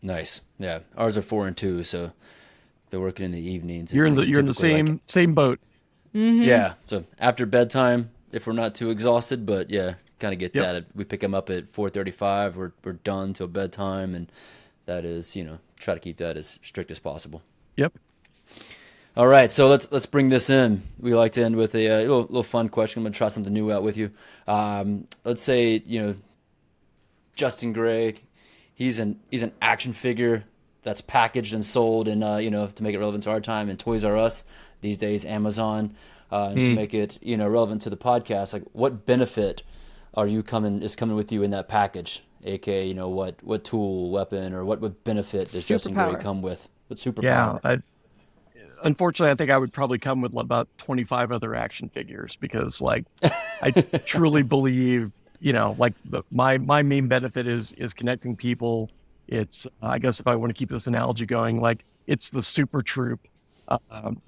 Nice. Yeah. Ours are 4 and 2, so they're working in the evenings. You're in It's the typically like- same boat. Yeah. So after bedtime, if we're not too exhausted. But yeah, kind of get Yep. that. We pick them up at 4:35. We're done till bedtime, and that is, try to keep that as strict as possible. Yep. All right, so let's bring this in. We like to end with a little fun question. I'm gonna try something new out with you. Let's say Justin Gray, he's an action figure that's packaged and sold, and to make it relevant to our time, in Toys R Us these days, Amazon, and to make it relevant to the podcast. Like, what benefit is coming with you in that package? AKA, what tool, weapon, or what benefit does Justin Gray Superpower. come with? What superpower? Yeah. Unfortunately, I think I would probably come with about 25 other action figures because, like, I truly believe, like my main benefit is connecting people. It's, I guess, if I want to keep this analogy going, like, it's the super troop,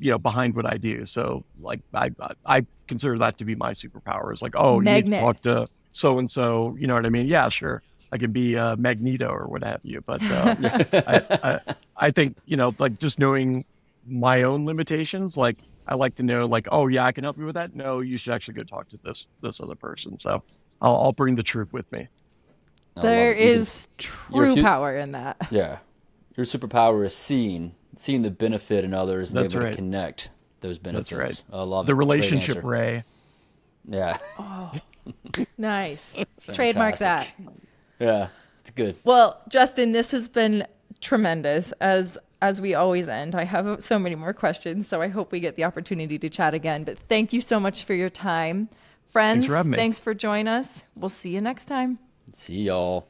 behind what I do. So, like, I consider that to be my superpower. It's like, oh, you need to Magnet. talk to so and so. You know what I mean? Yeah, sure. I can be Magneto or what have you, but I think like, just knowing my own limitations, like, I like to know, like, oh yeah, I can help you with that. No, you should actually go talk to this other person. So I'll bring the troop with me. I love There it. You can is you're a true few- power in that. Yeah, your superpower is seeing the benefit in others and That's being able right. to connect those benefits. That's right. I love The it. Great relationship answer. Ray. Yeah, Nice. Trademark that. fantastic. Yeah, it's good. Well, Justin, this has been tremendous. As we always end, I have so many more questions, so I hope we get the opportunity to chat again. But thank you so much for your time. Friends, for having me. thanks for joining us. We'll see you next time. See y'all.